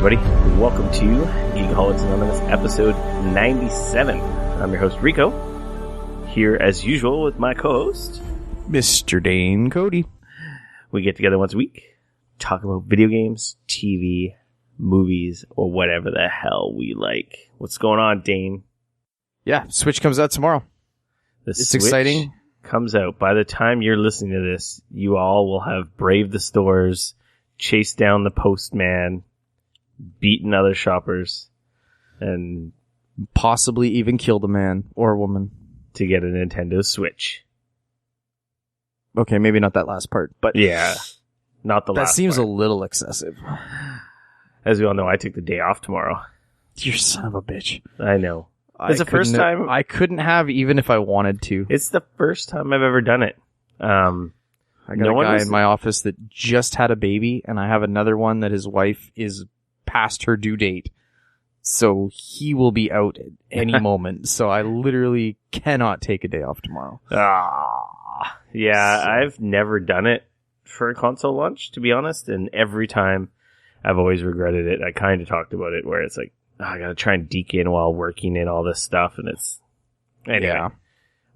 everybody. Welcome to Geekoholics.com, episode 97. I'm your host, Rico, here as usual with my co-host, Mr. Dane Cody. We get together once a week, talk about video games, TV, movies, or whatever the hell we like. What's going on, Dane? Yeah, Switch comes out tomorrow. It's exciting. Comes out. By the time you're listening to this, you all will have braved the stores, chased down the postman, beaten other shoppers, and possibly even killed a man or a woman to get a Nintendo Switch. Okay, maybe not that last part, but yeah, not the last. That seems part. a little excessive. As we all know, I take the day off tomorrow. You son of a bitch! I know. It's the first time I couldn't have, even if I wanted to. It's the first time I've ever done it. I got a guy in my office that just had a baby, and I have another one that his wife is past her due date. So he will be out at any moment. So I literally cannot take a day off tomorrow. Yeah, so. I've never done it for a console launch, to be honest. And every time I've always regretted it. I kind of talked about it where it's like, I gotta try and deke in while working in all this stuff. And it's, anyway. Yeah.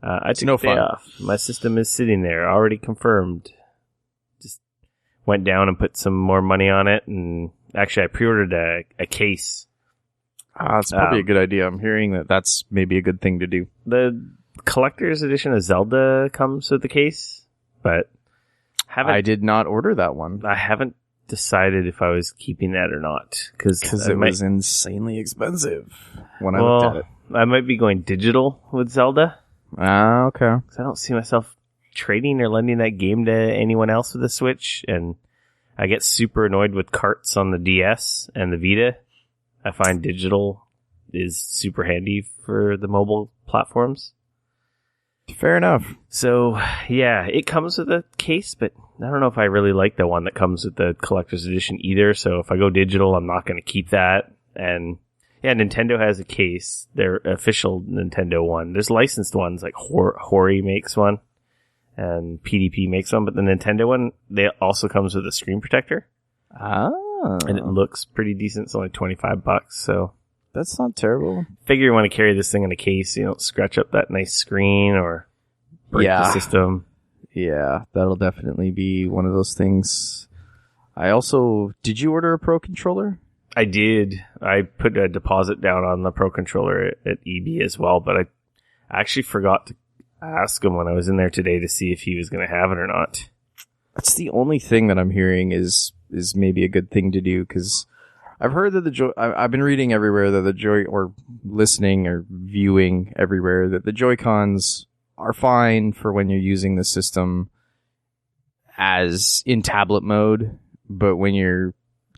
I took no the day off. My system is sitting there, already confirmed. Just went down and put some more money on it. And actually, I pre-ordered a case. That's probably a good idea. I'm hearing that that's maybe a good thing to do. The collector's edition of Zelda comes with the case, but I did not order that one. I haven't decided if I was keeping that or not. Because it was insanely expensive when I looked at it. I might be going digital with Zelda. Okay. Because I don't see myself trading or lending that game to anyone else with a Switch, and I get super annoyed with carts on the DS and the Vita. I find digital is super handy for the mobile platforms. Fair enough. So, yeah, it comes with a case, but I don't know if I really like the one that comes with the collector's edition either. So if I go digital, I'm not going to keep that. And yeah, Nintendo has a case, their official Nintendo one. There's licensed ones, like Hori makes one, and PDP makes one, but the Nintendo one, they also comes with a screen protector. And it looks pretty decent. It's only $25, so that's not terrible. Figure you want to carry this thing in a case, you don't scratch up that nice screen or break the system. Yeah, that'll definitely be one of those things. Did you order a Pro controller? I did. I put a deposit down on the Pro controller at EB as well, but I actually forgot to ask him when I was in there today to see if he was going to have it or not. That's the only thing that I'm hearing is maybe a good thing to do, because I've heard that I've been reading everywhere that or listening or viewing everywhere that the Joy-Cons are fine for when you're using the system as in tablet mode, but when you're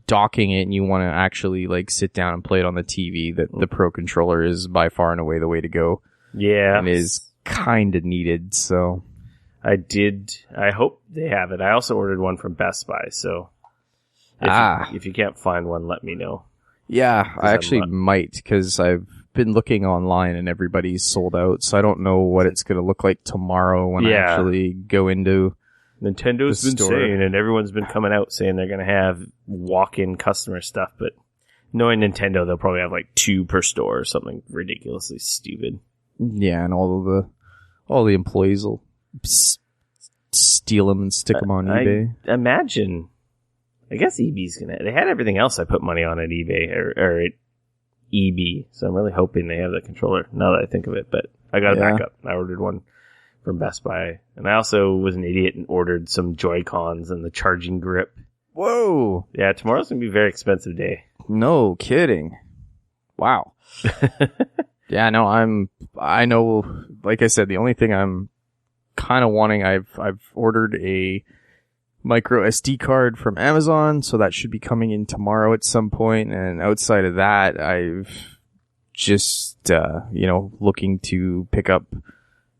docking it and you want to actually like sit down and play it on the TV, that the Pro controller is by far and away the way to go. Yeah. And is kind of needed, so I hope they have it. I also ordered one from Best Buy, so if you can't find one, let me know. Yeah, I actually might, because I've been looking online and everybody's sold out, so I don't know what it's going to look like tomorrow when I actually go into Nintendo's been saying, and everyone's been coming out saying they're going to have walk-in customer stuff, but knowing Nintendo, they'll probably have like 2 per store or something ridiculously stupid. Yeah, and all the employees will steal them and stick them on eBay. I imagine. I guess EB's gonna. They had everything else I put money on at eBay or at EB, so I'm really hoping they have the controller. Now that I think of it, but I got a backup. I ordered one from Best Buy, and I also was an idiot and ordered some Joy-Cons and the charging grip. Whoa! Yeah, tomorrow's gonna be a very expensive day. No kidding. Wow. Yeah, no, I know. Like I said, the only thing I'm kind of wanting, I've ordered a micro SD card from Amazon, so that should be coming in tomorrow at some point. And outside of that, I've just looking to pick up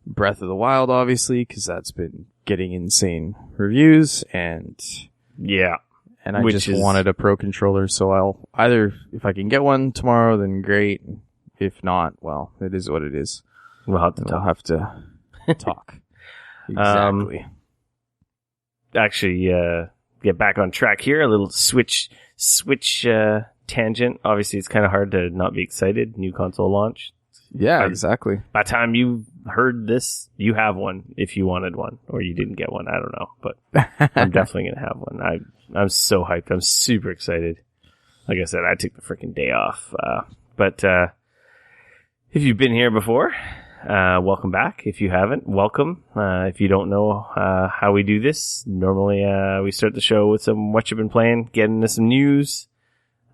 Breath of the Wild, obviously, because that's been getting insane reviews, and I just wanted a Pro controller, so I'll either, if I can get one tomorrow, then great. If not, well, it is what it is. We'll have to talk. Exactly. Actually, get back on track here. A little Switch tangent. Obviously, it's kind of hard to not be excited. New console launch. Yeah, exactly. By the time you heard this, you have one if you wanted one, or you didn't get one. I don't know, but I'm definitely going to have one. I'm so hyped. I'm super excited. Like I said, I took the freaking day off. But if you've been here before, welcome back. If you haven't, welcome. If you don't know how we do this, normally we start the show with some what you've been playing, get into some news.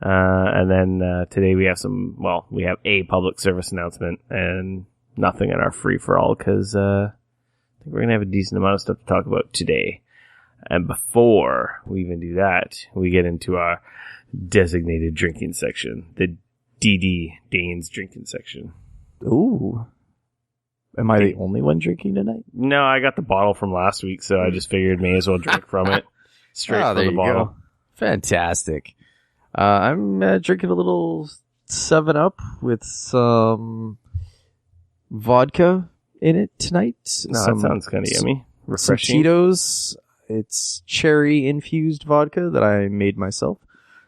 And then today we have we have a public service announcement and nothing in our free-for-all because I think we're going to have a decent amount of stuff to talk about today. And before we even do that, we get into our designated drinking section, the DD, Dane's drinking section. Ooh. Am I the only one drinking tonight? No, I got the bottle from last week, so I just figured may as well drink from it. Straight from the bottle. Go. Fantastic. I'm drinking a little 7-Up with some vodka in it tonight. That sounds kind of yummy. Refreshing. Some Tito's. It's cherry-infused vodka that I made myself.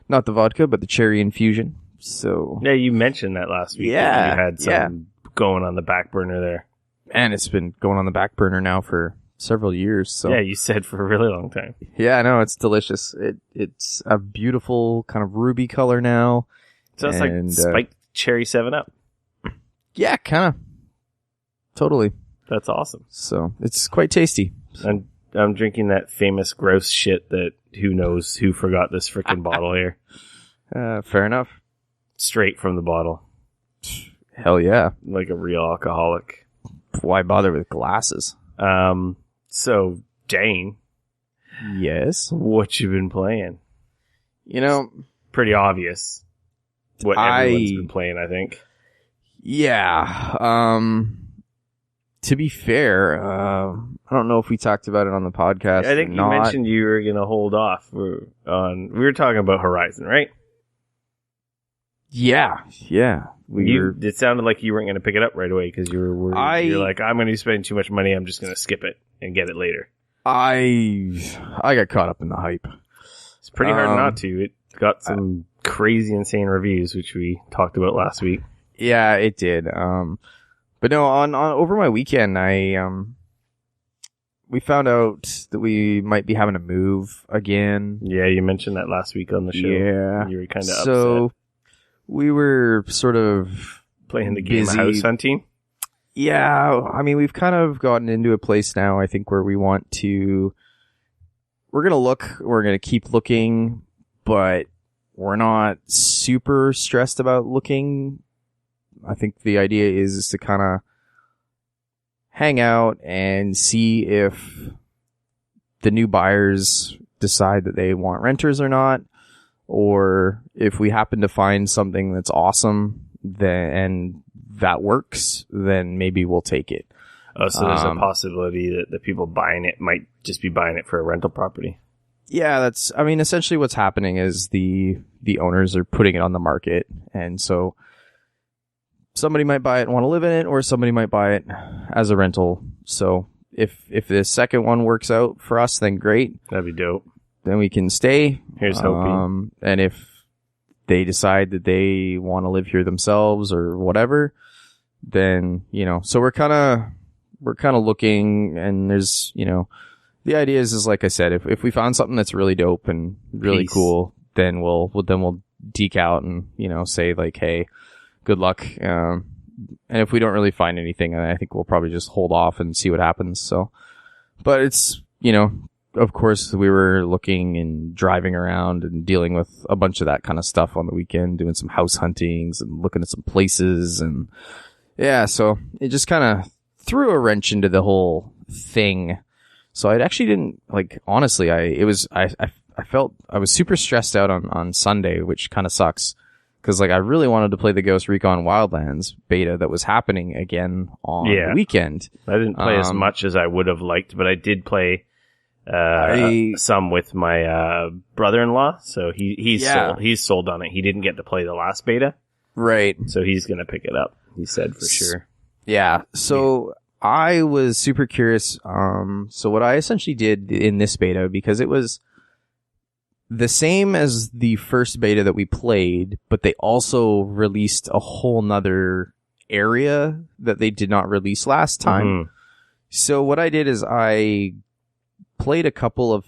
Not the vodka, but the cherry infusion. So yeah, you mentioned that last week. Yeah. You had some going on the back burner there. And it's been going on the back burner now for several years. So yeah, you said for a really long time. Yeah, I know, it's delicious. It's a beautiful kind of ruby color now. So it's like spiked cherry 7-Up. Yeah, kind of. Totally. That's awesome. So it's quite tasty. I'm drinking that famous gross shit that who knows who forgot this freaking bottle here. Fair enough. Straight from the bottle. Hell yeah. Like a real alcoholic. Why bother with glasses? So, Dane. Yes? What you been playing? You know, pretty obvious what everyone's been playing, I think. Yeah. To be fair, I don't know if we talked about it on the podcast. I think you mentioned you were going to hold off we were talking about Horizon, right? Yeah. It sounded like you weren't going to pick it up right away because you were worried. You're like, I'm going to be spending too much money. I'm just going to skip it and get it later. I got caught up in the hype. It's pretty hard not to. It got some crazy, insane reviews, which we talked about last week. Yeah, it did. But no, on over my weekend, we found out that we might be having to move again. Yeah, you mentioned that last week on the show. Yeah, you were kind of so upset. We were sort of playing the game busy. of house hunting. Yeah, I mean, we've kind of gotten into a place now, I think, where we want to. We're gonna keep looking, but we're not super stressed about looking. I think the idea is to kind of hang out and see if the new buyers decide that they want renters or not, or if we happen to find something that's awesome and that works, then maybe we'll take it. Oh, so there's a possibility that the people buying it might just be buying it for a rental property. Yeah, essentially what's happening is the owners are putting it on the market, and so somebody might buy it and want to live in it, or somebody might buy it as a rental. So if the second one works out for us, then great. That'd be dope. Then we can stay. Here's hoping. And if they decide that they want to live here themselves or whatever, then, so we're kind of looking, and there's, the idea is like I said, if we found something that's really dope and really cool, then we'll deke out and, say like, hey, good luck. And if we don't really find anything, I think we'll probably just hold off and see what happens. So, but it's, of course we were looking and driving around and dealing with a bunch of that kind of stuff on the weekend, doing some house huntings and looking at some places. And yeah, so it just kind of threw a wrench into the whole thing. So I actually didn't honestly, I felt I was super stressed out on Sunday, which kind of sucks. Because I really wanted to play the Ghost Recon Wildlands beta that was happening again on the weekend. I didn't play as much as I would have liked, but I did play some with my brother-in-law. So he's sold on it. He didn't get to play the last beta, right? So he's gonna pick it up. He said for sure. Yeah. So I was super curious. So what I essentially did in this beta, because it was the same as the first beta that we played, but they also released a whole nother area that they did not release last time. Mm-hmm. So what I did is I played a couple of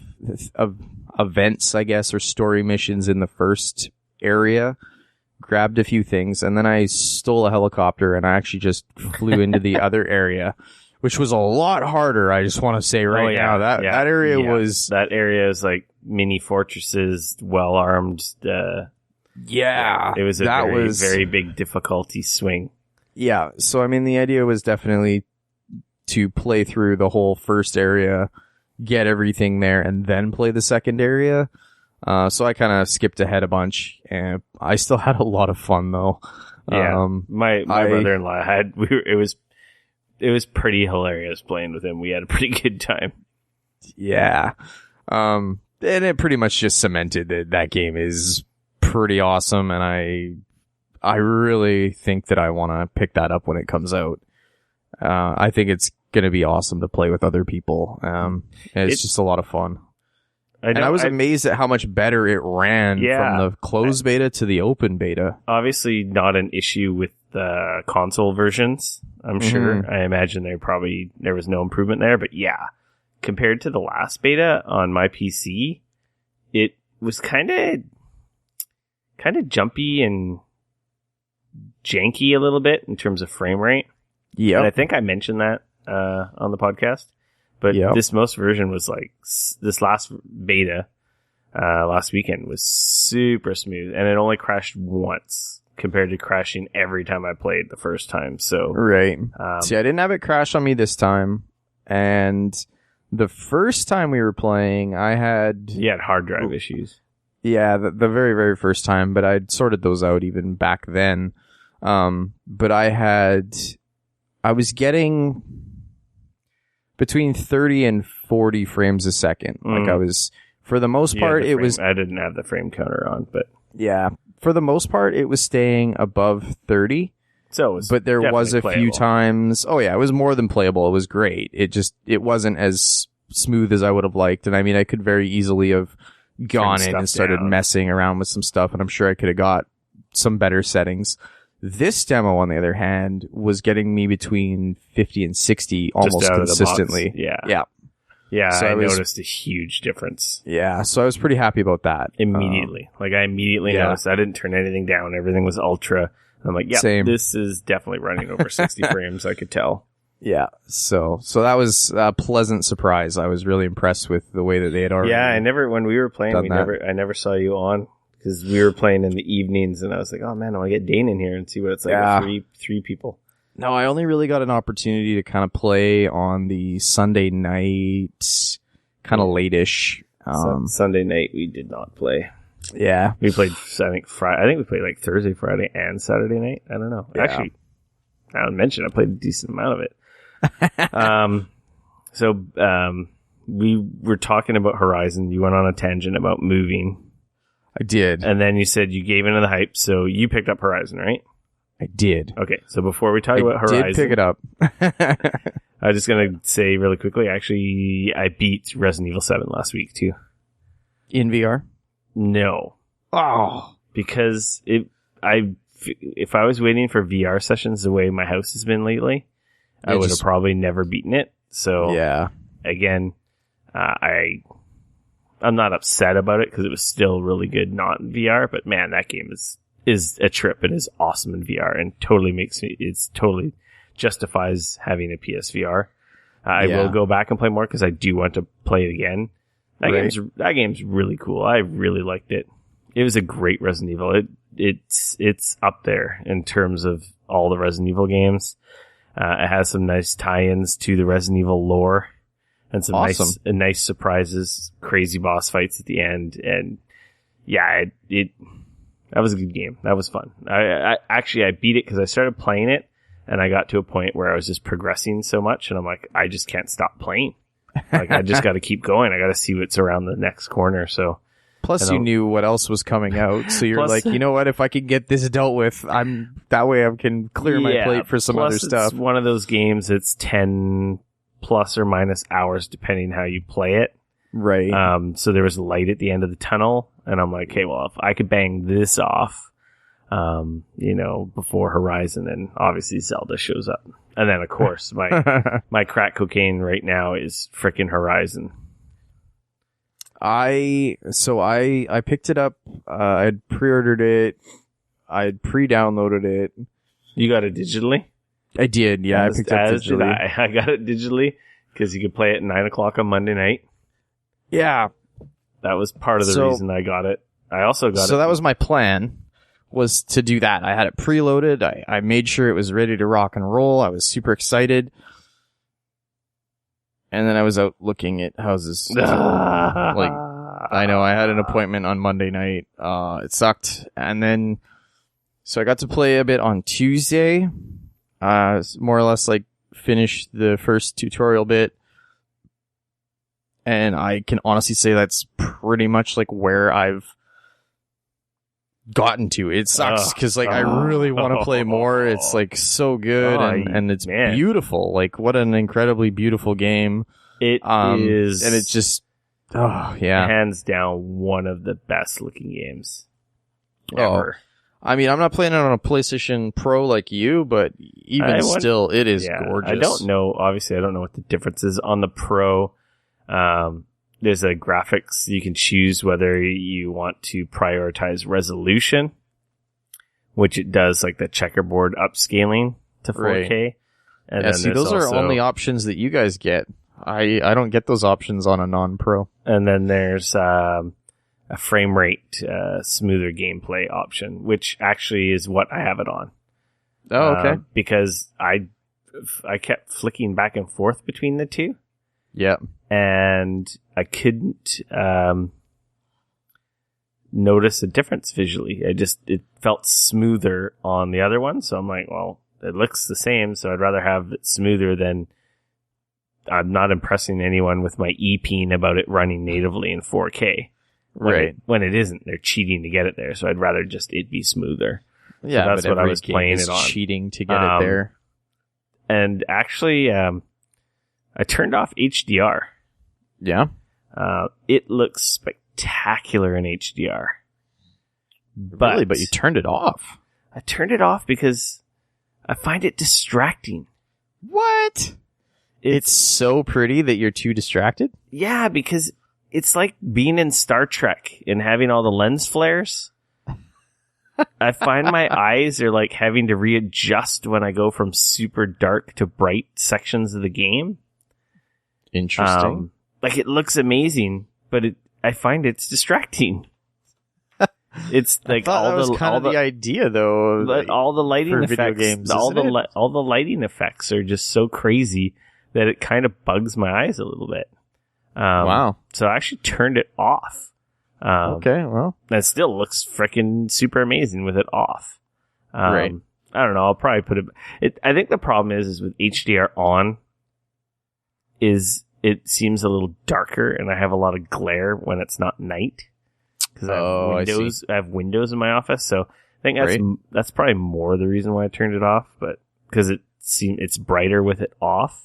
events, I guess, or story missions in the first area, grabbed a few things, and then I stole a helicopter and I actually just flew into the other area, which was a lot harder. I just want to say now that area was... That area is like mini fortresses, well armed. It was a very big difficulty swing. Yeah. So, I mean, the idea was definitely to play through the whole first area, get everything there, and then play the second area. So I kind of skipped ahead a bunch, and I still had a lot of fun though. Yeah. My brother-in-law it was pretty hilarious playing with him. We had a pretty good time. Yeah. And it pretty much just cemented that game is pretty awesome, and I really think that I want to pick that up when it comes out. I think it's going to be awesome to play with other people. It's just a lot of fun. I was amazed at how much better it ran from the closed beta to the open beta. Obviously not an issue with the console versions, I'm sure. I imagine there was no improvement there, but yeah. Compared to the last beta on my PC, it was kind of jumpy and janky a little bit in terms of frame rate. Yeah, and I think I mentioned that on the podcast. But this most version was like this last beta last weekend was super smooth, and it only crashed once compared to crashing every time I played the first time. So right. See, I didn't have it crash on me this time, and the first time we were playing, I had hard drive issues. Yeah, the very, very first time, but I'd sorted those out even back then. But I was getting between 30 and 40 frames a second. Like I was, for the most part, I didn't have the frame counter on, but yeah, for the most part, it was staying above 30. So it was but there was a few times. Oh yeah, it was more than playable. It was great. It wasn't as smooth as I would have liked. And I mean, I could very easily have gone in and started messing around with some stuff, and I'm sure I could have got some better settings. This demo, on the other hand, was getting me between 50 and 60 almost consistently. Yeah, so I noticed a huge difference. Yeah, so I was pretty happy about that. Immediately. I immediately noticed. I didn't turn anything down. Everything was ultra. I'm like, same. This is definitely running over 60 frames. I could tell. Yeah, so that was a pleasant surprise. I was really impressed with the way that they had already. Yeah, when we were playing, I never saw you on because we were playing in the evenings, and I was like, oh man, I want to get Dane in here and see what it's like with three people. No, I only really got an opportunity to kind of play on the Sunday night, kind of late-ish. Sunday night we did not play. Yeah, we played. I think we played like Thursday, Friday, and Saturday night. I don't know. Yeah. Actually, I mentioned I played a decent amount of it. We were talking about Horizon. You went on a tangent about moving. I did. And then you said you gave into the hype, so you picked up Horizon, right? I did. Okay, so before we talk about Horizon... I did pick it up. I was just going to say really quickly, actually, I beat Resident Evil 7 last week, too. In VR? No. Oh. Because if I was waiting for VR sessions the way my house has been lately, I would have probably never beaten it. So, again, I'm not upset about it because it was still really good not in VR, but man, that game is a trip. It is awesome in VR and totally justifies having a PSVR. I will go back and play more because I do want to play it again. That game's really cool. I really liked it. It was a great Resident Evil. It's up there in terms of all the Resident Evil games. It has some nice tie-ins to the Resident Evil lore and some nice surprises, crazy boss fights at the end. And yeah, that was a good game. That was fun. I beat it because I started playing it and I got to a point where I was just progressing so much and I'm like, I just can't stop playing. Like I just got to keep going. I got to see what's around the next corner. So plus you knew what else was coming out. So you're like, you know what? If I can get this dealt with, that way I can clear my plate for some other stuff. It's one of those games. It's 10 plus or minus hours depending how you play it. Right. So there was light at the end of the tunnel, and I'm like, hey, well, if I could bang this off, before Horizon, then obviously Zelda shows up. And then, of course, my crack cocaine right now is frickin' Horizon. I picked it up. I had pre-ordered it. I had pre-downloaded it. You got it digitally? I did, yeah. I picked it up digitally. I got it digitally because you could play it at 9 o'clock on Monday night. Yeah. That was part of the reason I got it. I also got it. So that was my plan, was to do that. I had it preloaded. I made sure it was ready to rock and roll. I was super excited. And then I was out looking at houses. I know, I had an appointment on Monday night. It sucked. And then, so I got to play a bit on Tuesday. More or less finish the first tutorial bit. And I can honestly say that's pretty much where I've gotten to. It sucks because I really want to play more. It's so good and it's beautiful. What an incredibly beautiful game. It is. And it just, hands down one of the best looking games ever. I mean, I'm not playing it on a PlayStation Pro like you, but even still, it is gorgeous. I don't know. Obviously, I don't know what the difference is on the Pro. There's a graphics. You can choose whether you want to prioritize resolution, which it does, the checkerboard upscaling to 4K. Right. And then those are only options that you guys get. I don't get those options on a non-Pro. And then there's a frame rate smoother gameplay option, which actually is what I have it on. Oh, okay. Because I kept flicking back and forth between the two. Yeah. And I couldn't notice a difference visually. It felt smoother on the other one. So I'm like, well, it looks the same. So I'd rather have it smoother than I'm not impressing anyone with my e-peen about it running natively in 4K. When it isn't, they're cheating to get it there. So I'd rather just it be smoother. Yeah, so that's what I was playing it on. Cheating to get it there. And actually, I turned off HDR. Yeah. It looks spectacular in HDR. But you turned it off. I turned it off because I find it distracting. What? It's so pretty that you're too distracted? Yeah, because it's like being in Star Trek and having all the lens flares. I find my eyes are having to readjust when I go from super dark to bright sections of the game. Interesting. It looks amazing, but I find it's distracting. It's all the idea though. All the lighting effects, games, all the lighting effects are just so crazy that it kind of bugs my eyes a little bit. Wow. So I actually turned it off. Okay, well. It still looks freaking super amazing with it off. Right. I don't know. I'll probably put it. I think the problem is with HDR on is it seems a little darker and I have a lot of glare when it's not night. Because I have windows in my office. So I think that's probably more the reason why I turned it off. But because it's brighter with it off.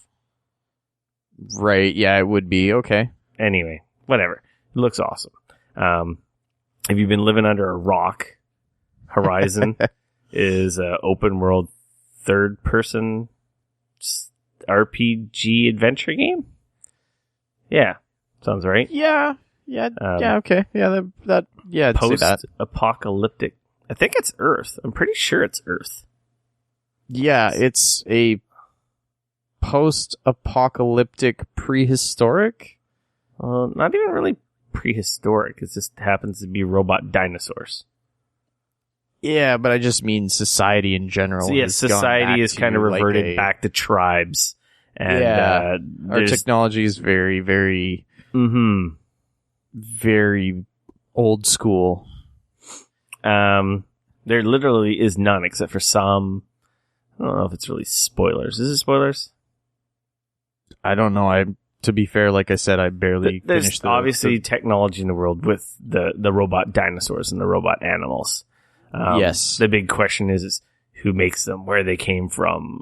Right, yeah, it would be. Okay. Anyway, whatever. It looks awesome. Have you been living under a rock? Horizon is an open world third person RPG adventure game? Yeah. Sounds right. Yeah. Yeah, okay. Yeah, I'd say that. Post-apocalyptic. I think it's Earth. I'm pretty sure it's Earth. Yeah, it's a post-apocalyptic prehistoric? Not even really prehistoric. It just happens to be robot dinosaurs. Yeah, but I just mean society in general. So, yeah, society is kind of reverted back to tribes. And, our technology is very, very, very old school. There literally is none except for some. I don't know if it's really spoilers. Is it spoilers? I don't know. To be fair, like I said, I barely finished. There's obviously technology in the world with the robot dinosaurs and the robot animals. Yes. The big question is who makes them, where they came from.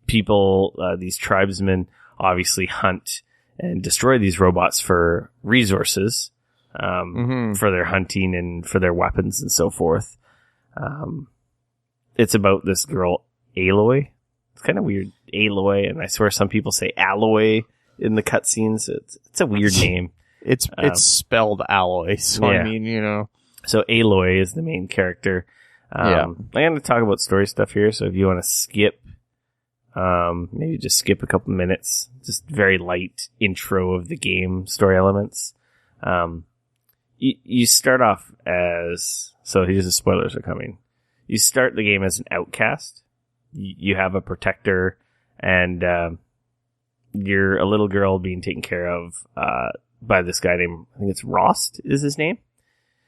People, these tribesmen obviously hunt and destroy these robots for resources, for their hunting and for their weapons and so forth. It's about this girl, Aloy. It's kind of weird, Aloy, and I swear some people say Alloy in the cutscenes. It's a weird name. It's spelled alloy, so yeah. I mean, you know. So Aloy is the main character. I'm going to talk about story stuff here, so if you want to skip, maybe just skip a couple minutes, just very light intro of the game, story elements. You start off as, so here's the spoilers are coming. You start the game as an outcast. You have a protector, and you're a little girl being taken care of by this guy named, I think it's Rost is his name.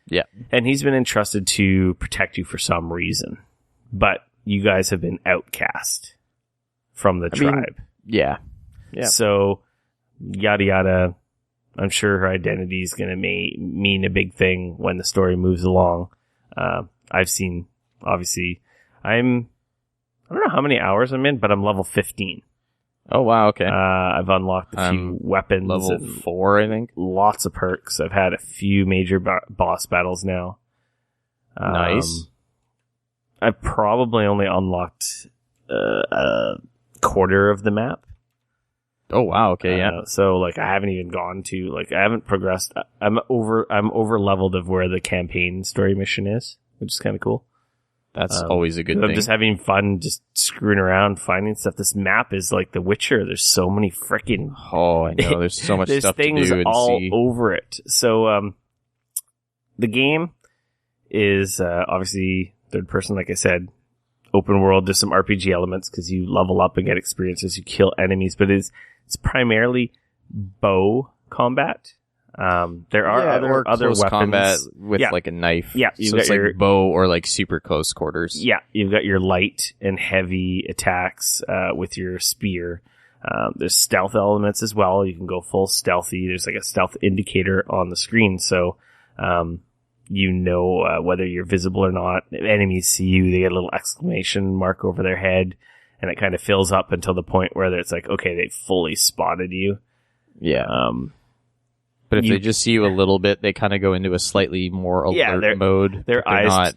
Yeah. And he's been entrusted to protect you for some reason. But you guys have been outcast from the tribe. Yeah. So, yada yada. I'm sure her identity is going to mean a big thing when the story moves along. I've seen, obviously, I don't know how many hours I'm in, but I'm level 15. Oh, wow, okay. I've unlocked a few weapons. Level 4, I think. Lots of perks. I've had a few major boss battles now. Nice. I've probably only unlocked a quarter of the map. Oh, wow, okay, yeah. So, like, I haven't even gone to, like, I haven't progressed. I'm over leveled of where the campaign story mission is, which is kind of cool. That's always a good thing. I'm just having fun, just screwing around, finding stuff. This map is like The Witcher. There's so many freaking... Oh, I know. There's so much stuff to do and see. There's things all over it. So, the game is obviously third person, like I said, open world. There's some RPG elements because you level up and get experience as you kill enemies, but it's primarily bow combat. There are other weapons. Combat with like a knife. Yeah, so it's like bow or like super close quarters. Yeah, you've got your light and heavy attacks with your spear. There's stealth elements as well. You can go full stealthy. There's like a stealth indicator on the screen, so you know whether you're visible or not. If enemies see you, they get a little exclamation mark over their head, and it kind of fills up until the point where it's like, okay, they fully spotted you. Yeah. But if they just see you a little bit, they kind of go into a slightly more alert mode. Their eyes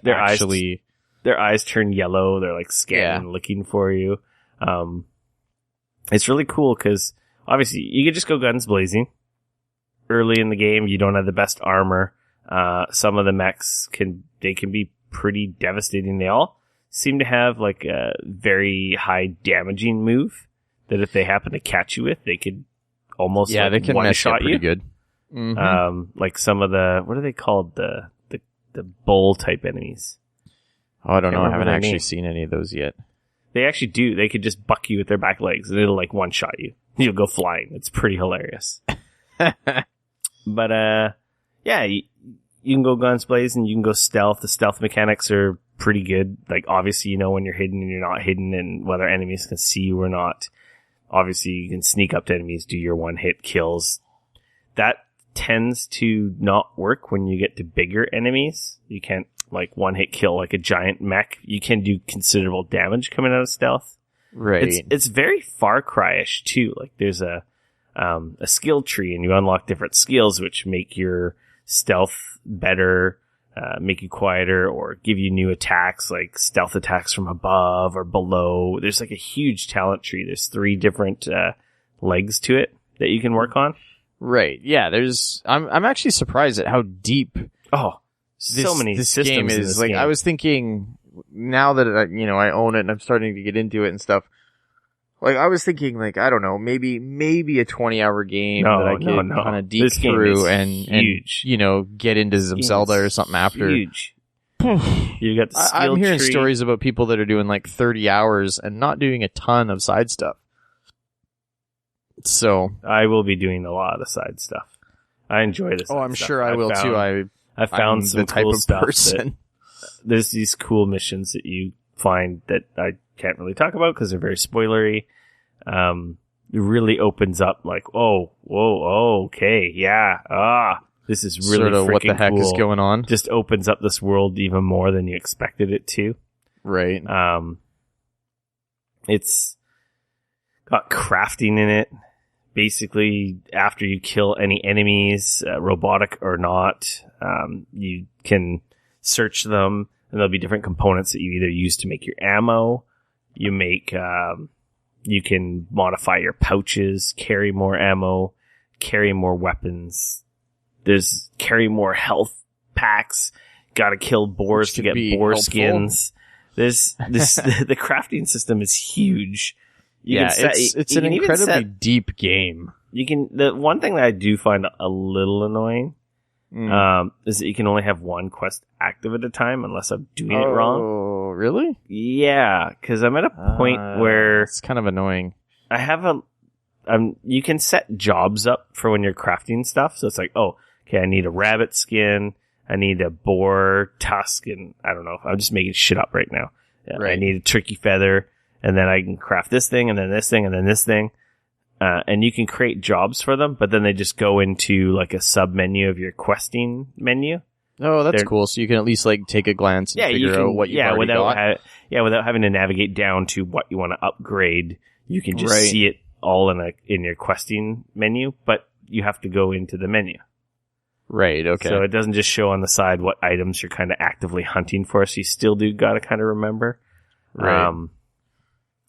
turn yellow. They're like scanning, looking for you. It's really cool because obviously you could just go guns blazing. Early in the game, you don't have the best armor. Some of the mechs can be pretty devastating. They all seem to have like a very high damaging move that if they happen to catch you with, they could almost they can one-shot you. Pretty good. Mm-hmm. Like some of the, what are they called? The bull type enemies. Oh, I don't know. I haven't actually seen any of those yet. They actually do. They could just buck you with their back legs and it'll like one shot you. You'll go flying. It's pretty hilarious. But, you can go guns blazing, you can go stealth. The stealth mechanics are pretty good. Like, obviously, you know when you're hidden and you're not hidden and whether enemies can see you or not. Obviously, you can sneak up to enemies, do your one-hit kills. That tends to not work when you get to bigger enemies. You can't like one-hit kill like a giant mech. You can do considerable damage coming out of stealth. Right. It's very Far Cry-ish too. Like there's a skill tree and you unlock different skills which make your stealth better, make you quieter, or give you new attacks like stealth attacks from above or below. There's like a huge talent tree. There's 3 different legs to it that you can work on. Right. Yeah. I'm actually surprised at how deep. So many this systems game is. in this like game. I was thinking now that I own it and I'm starting to get into it and stuff. Like I was thinking, like I don't know, maybe a 20-hour game that I could kind of deep through and get into some Zelda or something after. Huge. You got the skill I'm hearing tree. stories about people that are doing like 30 hours and not doing a ton of side stuff. So I will be doing a lot of side stuff. I enjoy this. Oh, I'm sure I will too. I found some type cool of stuff. Person. There's these cool missions that you find that I can't really talk about because they're very spoilery. It really opens up like, okay, yeah, this is really sort of freaking what the heck cool. is going on. Just opens up this world even more than you expected it to. Right. It's got crafting in it, basically, after you kill any enemies, robotic or not, you can search them, and there'll be different components that you either use to make your ammo. You can modify your pouches, carry more ammo, carry more weapons. There's carry more health packs. Got to kill boars to get boar skins. The crafting system is huge. It's an incredibly deep game. The one thing that I do find a little annoying is that you can only have one quest active at a time unless I'm doing it wrong. Oh, really? Yeah, because I'm at a point where it's kind of annoying. I have you can set jobs up for when you're crafting stuff. So it's like, oh, okay, I need a rabbit skin, I need a boar tusk, and I don't know. I'm just making shit up right now. Right. I need a turkey feather, and then I can craft this thing, and then this thing, and then this thing. And you can create jobs for them, but then they just go into like a sub menu of your questing menu. Oh, that's cool. So you can at least like take a glance and figure out what you've already got. Without having to navigate down to what you want to upgrade. You can just see it all in your questing menu, but you have to go into the menu. Right, okay. So it doesn't just show on the side what items you're kind of actively hunting for, so you still do got to kind of remember. Right.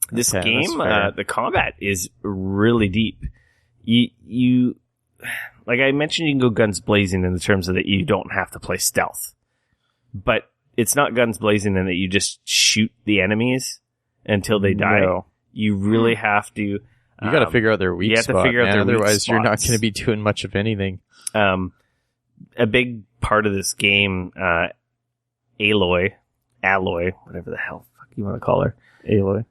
This game, the combat is really deep. You like I mentioned, you can go guns blazing in the terms of that you don't have to play stealth. But it's not guns blazing in that you just shoot the enemies until they die. No. You really have to... You got to figure out their weak spot, otherwise you're not going to be doing much of anything. A big part of this game, Aloy, whatever the hell fuck you want to call her. Aloy.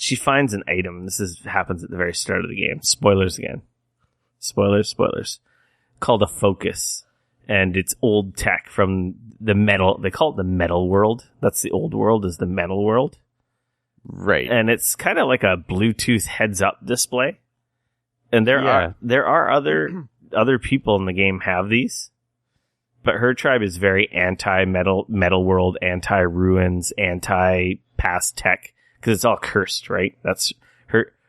She finds an item. This happens at the very start of the game. Spoilers again. Spoilers. Called a focus. And it's old tech from the metal. They call it the metal world. That's the old world, is the metal world. Right. And it's kind of like a Bluetooth heads-up display. And there are other people in the game have these. But her tribe is very anti-metal world, anti-ruins, anti-past tech. Because it's all cursed, right? That's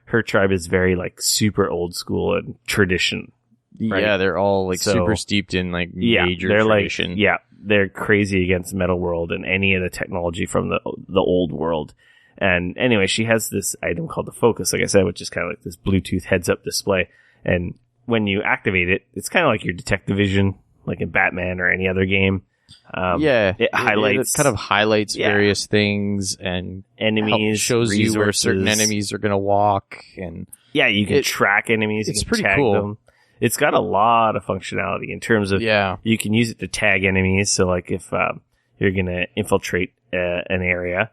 her tribe is very like super old school and tradition. Right? Yeah, they're all like super steeped in like major tradition. They're crazy against metal world and any of the technology from the old world. And anyway, she has this item called the Focus, like I said, which is kind of like this Bluetooth heads-up display. And when you activate it, it's kind of like your detective vision, like in Batman or any other game. It highlights... It kind of highlights various things and enemies, shows resources. You where certain enemies are going to walk. And yeah, you can track enemies. It's you can pretty tag cool. them. It's got a lot of functionality in terms of you can use it to tag enemies. So like if you're going to infiltrate an area,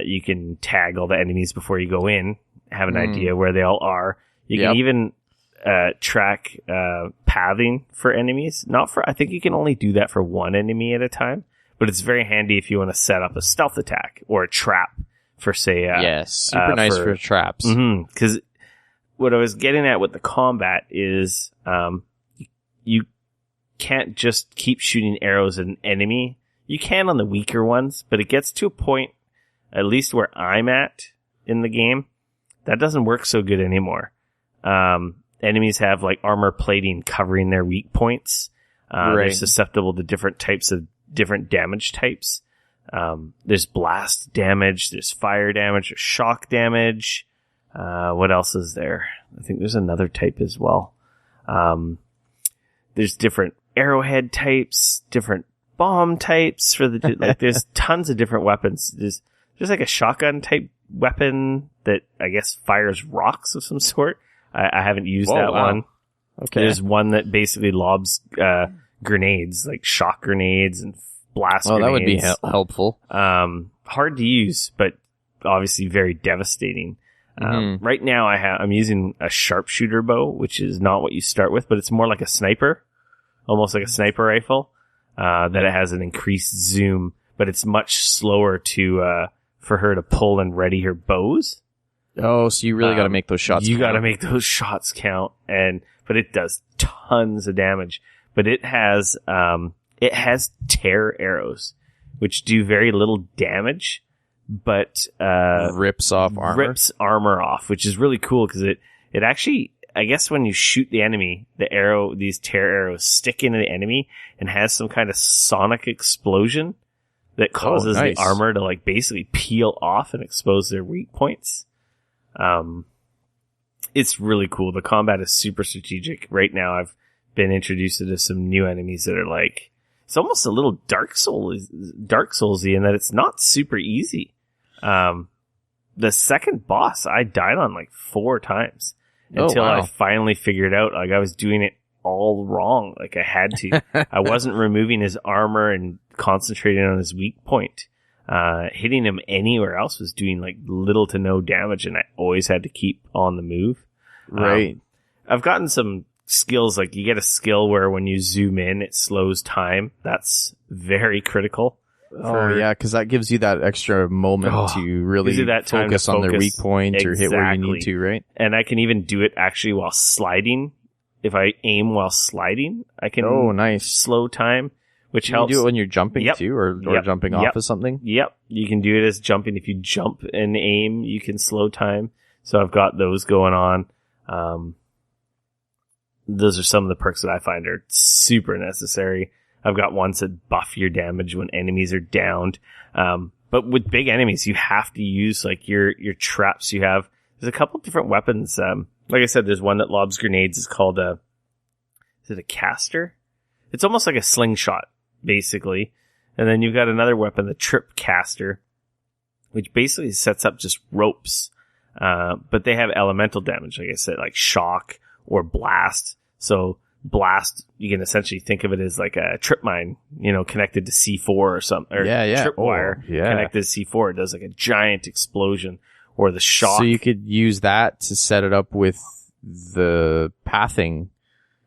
you can tag all the enemies before you go in, have an idea where they all are. You can even track pathing for enemies. I think you can only do that for one enemy at a time, but it's very handy if you want to set up a stealth attack or a trap for, say... super nice for traps. Because what I was getting at with the combat is you can't just keep shooting arrows at an enemy. You can on the weaker ones, but it gets to a point, at least where I'm at in the game, that doesn't work so good anymore. Enemies have like armor plating covering their weak points. They're susceptible to different types of different damage types. There's blast damage, there's fire damage, there's shock damage. What else is there? I think there's another type as well. There's different arrowhead types, different bomb types for the, like there's tons of different weapons. There's like a shotgun type weapon that I guess fires rocks of some sort. I haven't used that one. Okay. There's one that basically lobs grenades, like shock grenades and blast grenades. That would be helpful. Hard to use, but obviously very devastating. Right now I'm using a sharpshooter bow, which is not what you start with, but it's more like a sniper, almost like a sniper rifle, that it has an increased zoom, but it's much slower for her to pull and ready her bows. Oh, so you really got to make those shots count. You got to make those shots count, but it does tons of damage. But it has tear arrows, which do very little damage, but rips off armor. Rips armor off, which is really cool because it actually, I guess when you shoot the enemy, these tear arrows stick into the enemy and has some kind of sonic explosion that causes the armor to like basically peel off and expose their weak points. It's really cool. The combat is super strategic. Right now I've been introduced to some new enemies that are like, it's almost a little Dark Souls-y in that it's not super easy. The second boss I died on like 4 times until I finally figured out like I was doing it all wrong. Like I had to. I wasn't removing his armor and concentrating on his weak point. Hitting him anywhere else was doing like little to no damage, and I always had to keep on the move. Right. I've gotten some skills, like you get a skill where when you zoom in, it slows time. That's very critical. Yeah, because that gives you that extra moment to really focus on their weak point or hit where you need to, right? And I can even do it actually while sliding. If I aim while sliding, I can slow time, which helps. You do it when you're jumping too, or jumping off of something? Yep. You can do it as jumping. If you jump and aim, you can slow time. So I've got those going on. Those are some of the perks that I find are super necessary. I've got ones that buff your damage when enemies are downed. But with big enemies, you have to use like your traps you have. There's a couple different weapons. Like I said, there's one that lobs grenades. It's called is it a caster? It's almost like a slingshot, basically. And then you've got another weapon, the trip caster, which basically sets up just ropes. But they have elemental damage, like I said, like shock or blast. So blast, you can essentially think of it as like a trip mine, connected to C4 or something, or trip wire connected to C4. It does like a giant explosion. Or the shock. So you could use that to set it up with the pathing.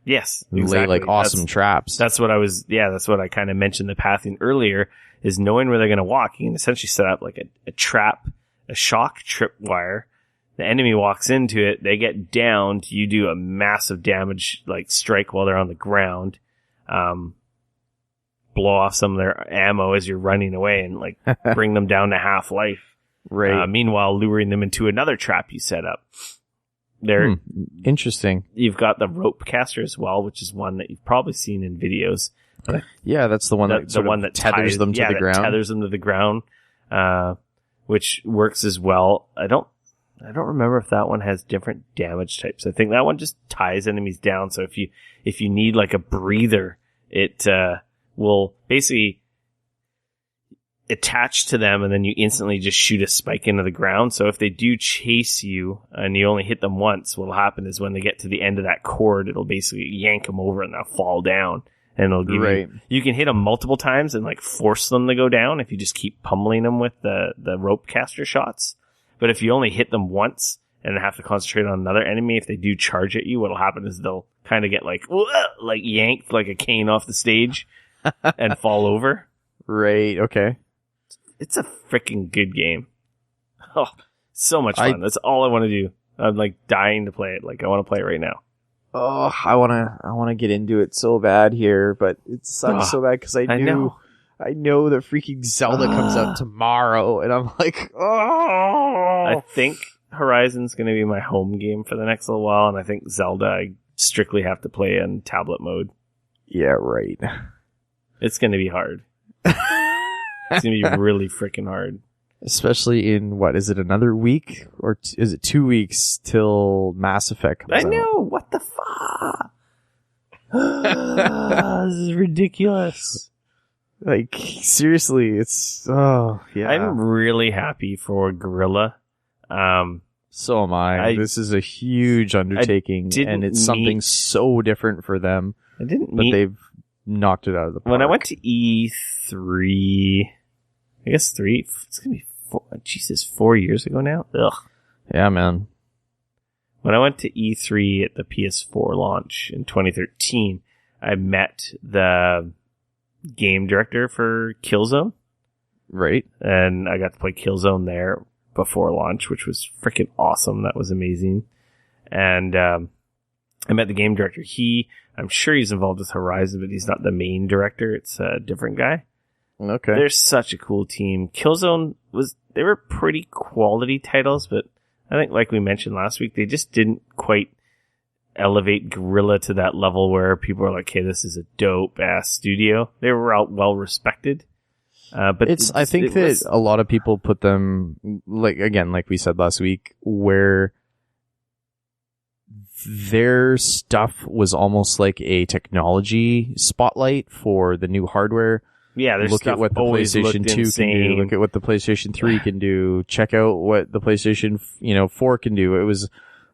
Yes, exactly. Lay like awesome traps. That's what I kind of mentioned the pathing earlier, is knowing where they're going to walk. You can essentially set up like a trap, a shock trip wire. The enemy walks into it, they get downed, you do a massive damage, like strike while they're on the ground, blow off some of their ammo as you're running away and like bring them down to half life. Right. Meanwhile, luring them into another trap you set up. Interesting. You've got the rope caster as well, which is one that you've probably seen in videos. Yeah, that's the one that tethers them to the ground. Tethers them to the ground, which works as well. I don't remember if that one has different damage types. I think that one just ties enemies down. So if you need like a breather, it will basically attach to them, and then you instantly just shoot a spike into the ground. So if they do chase you and you only hit them once, what'll happen is when they get to the end of that cord, it'll basically yank them over and they'll fall down. And it'll give you can hit them multiple times and like force them to go down if you just keep pummeling them with the rope caster shots. But if you only hit them once and have to concentrate on another enemy, if they do charge at you, what'll happen is they'll kind of get like yanked like a cane off the stage and fall over. Right. Okay. It's a freaking good game. Oh, so much fun. That's all I want to do. I'm like dying to play it. Like I want to play it right now. Oh, I want to get into it so bad here, but it sucks so bad because I know that freaking Zelda comes out tomorrow, and I'm like, I think Horizon's going to be my home game for the next little while, and I think Zelda I strictly have to play in tablet mode. Yeah, right. It's going to be hard. It's going to be really freaking hard. Especially in, what, is it another week? Or is it 2 weeks till Mass Effect comes out? I know! What the fuck? This is ridiculous. Like, seriously, it's... Oh, yeah. I'm really happy for Guerrilla. So am I. This is a huge undertaking, and it's something so different for them. But they've knocked it out of the park. When I went to E3... I guess it's going to be 4 years ago now. Ugh. Yeah, man. When I went to E3 at the PS4 launch in 2013, I met the game director for Killzone. Right. And I got to play Killzone there before launch, which was freaking awesome. That was amazing. And I met the game director. I'm sure he's involved with Horizon, but he's not the main director. It's a different guy. Okay. They're such a cool team. Killzone they were pretty quality titles, but I think, like we mentioned last week, they just didn't quite elevate Guerrilla to that level where people are like, hey, this is a dope ass studio. They were all well respected. But I think that a lot of people put them, like we said last week, where their stuff was almost like a technology spotlight for the new hardware. Yeah, look at what the PlayStation 2 can do. Look at what the PlayStation 3 can do. Check out what the PlayStation 4 can do. It was,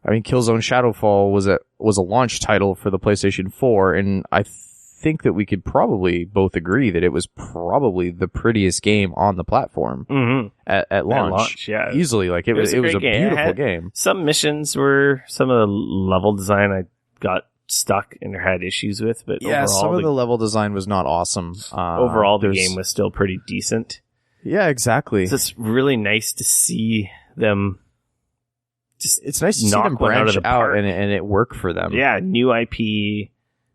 Killzone Shadowfall was a launch title for the PlayStation 4, and I think that we could probably both agree that it was probably the prettiest game on the platform at launch. Yeah, easily. Like it was a beautiful game. Some missions were, some of the level design I got stuck and had issues with, but yeah, some of the level design was not awesome. Overall, the game was still pretty decent. Yeah, exactly. So it's really nice to see them. It's nice to see them branch out and it work for them. Yeah, new IP,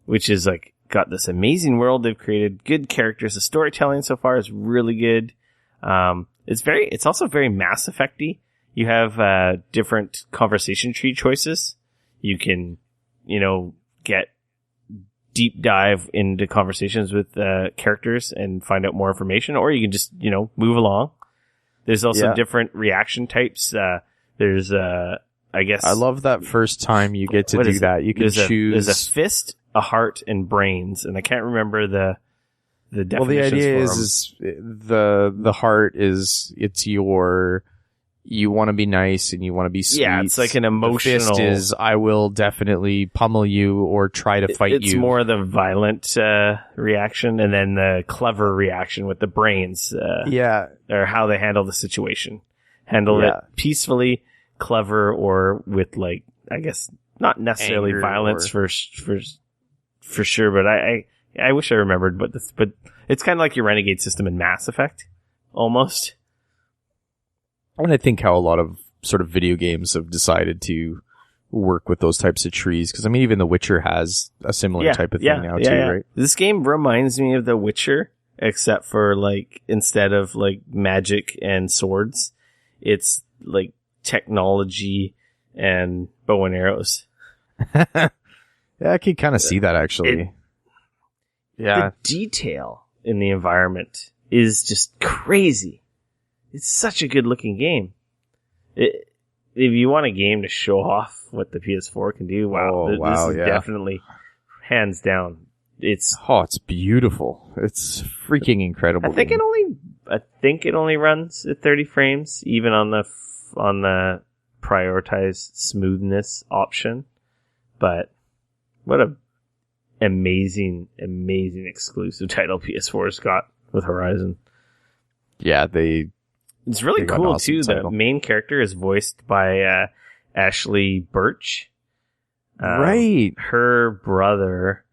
which is like got this amazing world they've created, good characters. The storytelling so far is really good. It's also very Mass Effect-y. You have different conversation tree choices. You can, get deep dive into conversations with characters and find out more information, or you can just, move along. There's also different reaction types. There's, I guess. I love that first time you get to do that. You can choose. There's a fist, a heart, and brains, and I can't remember the definitions. Well, the idea is the heart is you want to be nice and you want to be sweet. Yeah, it's like an emotional. The fist is I will definitely pummel you or try to fight you. It's more the violent reaction, and then the clever reaction with the brains. Or how they handle the situation. Handle it peacefully, clever, or with I guess not necessarily anger violence for sure. But I wish I remembered. But it's kind of like your Renegade system in Mass Effect, almost. And I think how a lot of sort of video games have decided to work with those types of trees. Because, even The Witcher has a similar type of thing now, too, right? This game reminds me of The Witcher, except for, instead of, magic and swords, it's, technology and bow and arrows. Yeah, I can kind of see that, actually. The detail in the environment is just crazy. It's such a good-looking game. If you want a game to show off what the PS4 can do, this is definitely, hands down, it's beautiful. It's freaking incredible. I think it only runs at 30 frames, even on the prioritized smoothness option. But what a amazing exclusive title PS4's got with Horizon. Yeah, it's really cool, awesome too. Title. The main character is voiced by Ashley Birch. Right. Her brother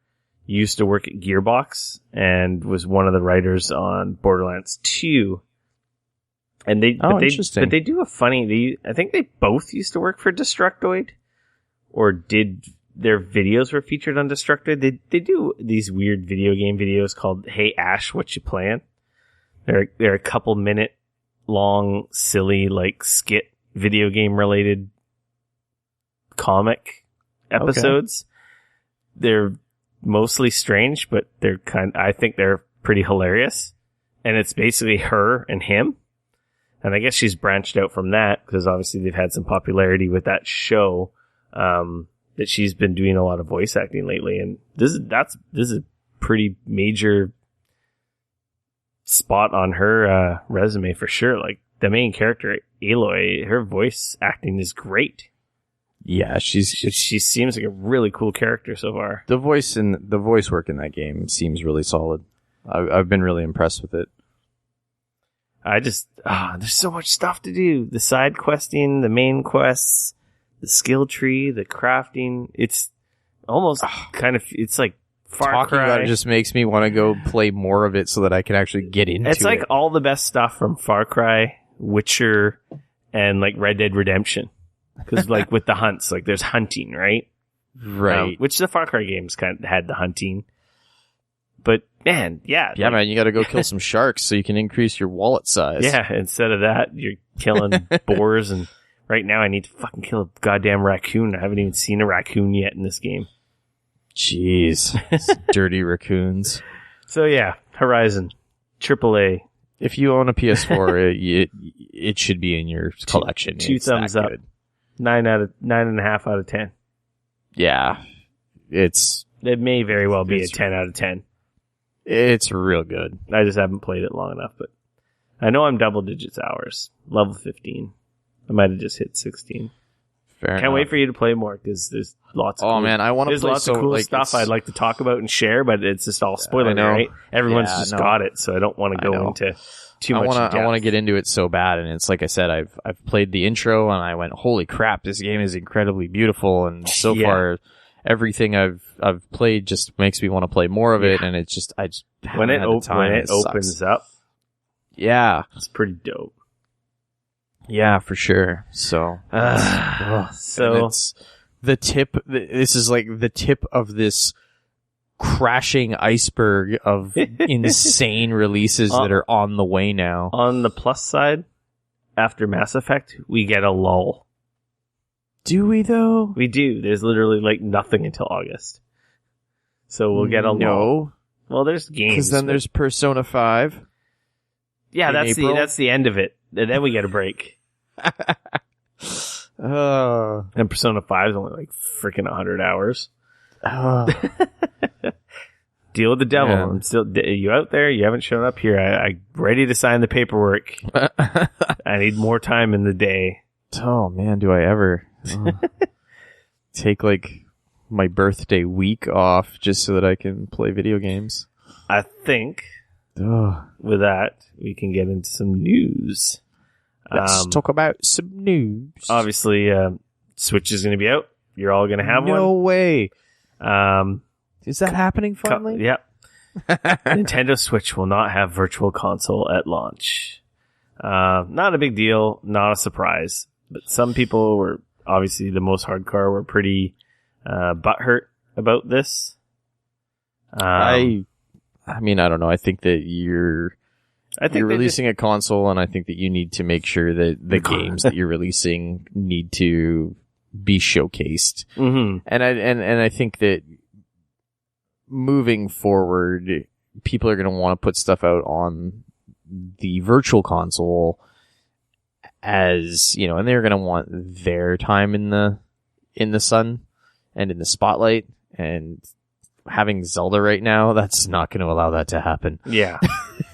used to work at Gearbox and was one of the writers on Borderlands 2. And they do a funny. I think they both used to work for Destructoid, or did their videos were featured on Destructoid. They do these weird video game videos called "Hey Ash, Whatcha Playing." They're a couple minute long, silly, skit video game related comic episodes. Okay. They're mostly strange, but I think they're pretty hilarious. And it's basically her and him. And I guess she's branched out from that because obviously they've had some popularity with that show, that she's been doing a lot of voice acting lately. And this is a pretty major spot on her resume for sure. The main character, Aloy, her voice acting is great. Yeah, she seems like a really cool character so far. The voice work in that game seems really solid. I've been really impressed with it. There's so much stuff to do. The side questing, the main quests, the skill tree, the crafting. It's almost it's like Far Talking Cry. About it just makes me want to go play more of it so that I can actually get into it. It's like all the best stuff from Far Cry, Witcher, and Red Dead Redemption. Because with the hunts, there's hunting, right? Right. Which the Far Cry games kind of had the hunting. But man, yeah. Yeah, man, you got to go kill some sharks so you can increase your wallet size. Yeah, instead of that, you're killing boars, and right now I need to fucking kill a goddamn raccoon. I haven't even seen a raccoon yet in this game. Jeez. Dirty raccoons. So yeah, Horizon. AAA. If you own a PS4, it should be in your collection. Two thumbs up. Good. 9.5 out of 10. Yeah. It may very well be a 10 out of 10. It's real good. I just haven't played it long enough, but I know I'm double digits hours. Level 15. I might have just hit 16. Can't wait for you to play more because there's lots of man, I want to play lots of cool stuff I'd like to talk about and share, but it's just all spoiler, right? Everyone's got it, so I don't want to go into too much depth. I want to get into it so bad, and it's like I said, I've played the intro and I went, holy crap, this game is incredibly beautiful, and so far everything I've played just makes me want to play more of it, and it's just I just when it opens up, it's pretty dope. Yeah, for sure. So, so it's the tip. This is like the tip of this crashing iceberg of insane releases that are on the way now. On the plus side, after Mass Effect, we get a lull. Do we though? We do. There's literally like nothing until August, so we'll get a lull. Well, there's games. Because then there's Persona 5. Yeah, that's the end of it. And then we get a break. And Persona 5 is only like freaking 100 hours. Deal with the devil. Yeah. I'm still. Are you out there? You haven't shown up here. I'm ready to sign the paperwork. I need more time in the day. Oh man, do I ever take like my birthday week off just so that I can play video games? I think with that we can get into some news. Let's talk about some news. Obviously, Switch is going to be out. You're all going to have one. No way. Is that happening finally? Yep. Nintendo Switch will not have Virtual Console at launch. Not a big deal. Not a surprise. But some people were, obviously the most hardcore, were pretty butthurt about this. I mean, I don't know. I think that you're releasing a console, and I think that you need to make sure that the games that you're releasing need to be showcased. Mm-hmm. And I think that moving forward, people are going to want to put stuff out on the Virtual Console, as you know, and they're going to want their time in the sun and in the spotlight. And having Zelda right now, that's not going to allow that to happen. Yeah.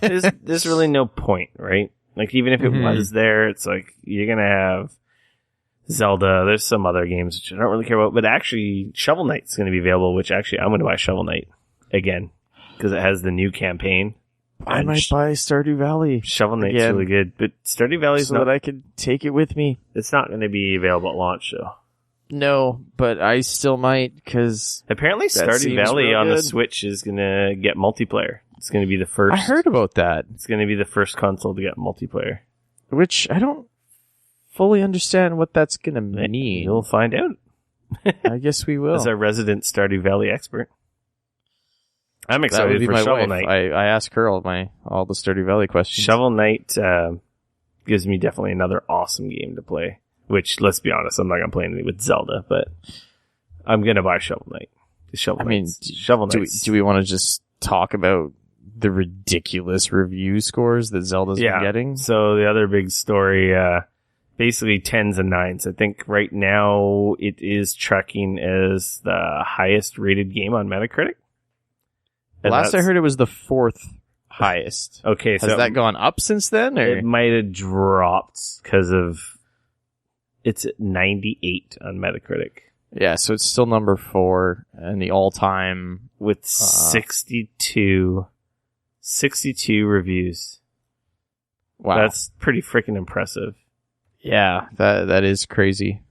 There's really no point, right? Like, even if it was there, it's like, you're going to have Zelda. There's some other games which I don't really care about, but actually, Shovel Knight's going to be available, which actually, I'm going to buy Shovel Knight again, because it has the new campaign. I might buy Stardew Valley. Shovel Knight's really good, but Stardew Valley's so that I could take it with me. It's not going to be available at launch, though. No, but I still might, because apparently Stardew Valley on the Switch is going to get multiplayer. It's going to be the first. I heard about that. It's going to be the first console to get multiplayer. Which I don't fully understand what that's going to mean. You'll find out. I guess we will. As our resident Stardew Valley expert. I'm excited for Shovel Knight. I ask her all the Stardew Valley questions. Shovel Knight gives me definitely another awesome game to play. Which, let's be honest, I'm not going to play anything with Zelda, but I'm going to buy Shovel Knight. Shovel Knight. Do we want to just talk about the ridiculous review scores that Zelda's been getting? So the other big story, basically 10s and 9s. I think right now it is tracking as the highest rated game on Metacritic. Last I heard, it was the 4th highest. Okay, has that gone up since then? Or? It might have dropped because of it's at 98 on Metacritic. Yeah, so it's still number 4 and the all-time with 62 reviews. Wow, that's pretty freaking impressive. Yeah, that is crazy.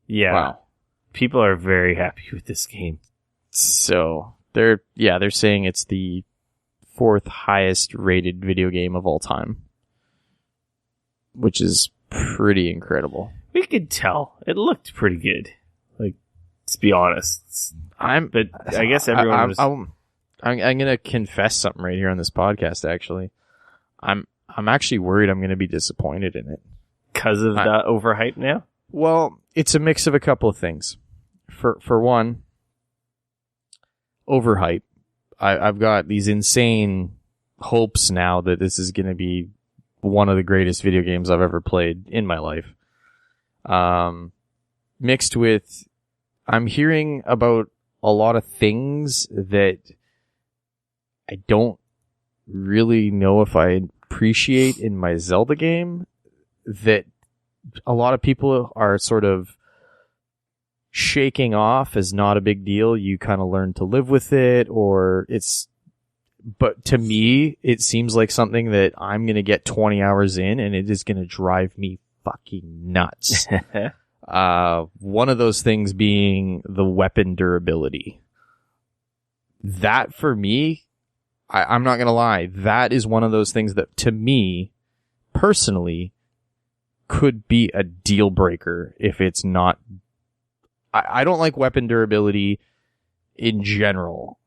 Yeah, wow. People are very happy with this game. So they're saying it's the 4th highest rated video game of all time, which is pretty incredible. We could tell. It looked pretty good. Like, let's be honest. But I guess everyone was... I'm gonna confess something right here on this podcast. Actually, I'm actually worried I'm gonna be disappointed in it because of the overhype now. Well, it's a mix of a couple of things. For one, overhype. I've got these insane hopes now that this is gonna be one of the greatest video games I've ever played in my life. Mixed with, I'm hearing about a lot of things that I don't really know if I appreciate in my Zelda game, that a lot of people are sort of shaking off as not a big deal. You kind of learn to live with it, but to me, it seems like something that I'm going to get 20 hours in and it is going to drive me fucking nuts. One of those things being the weapon durability. That for me, I'm not going to lie, that is one of those things that to me, personally, could be a deal breaker if it's not. I don't like weapon durability in general.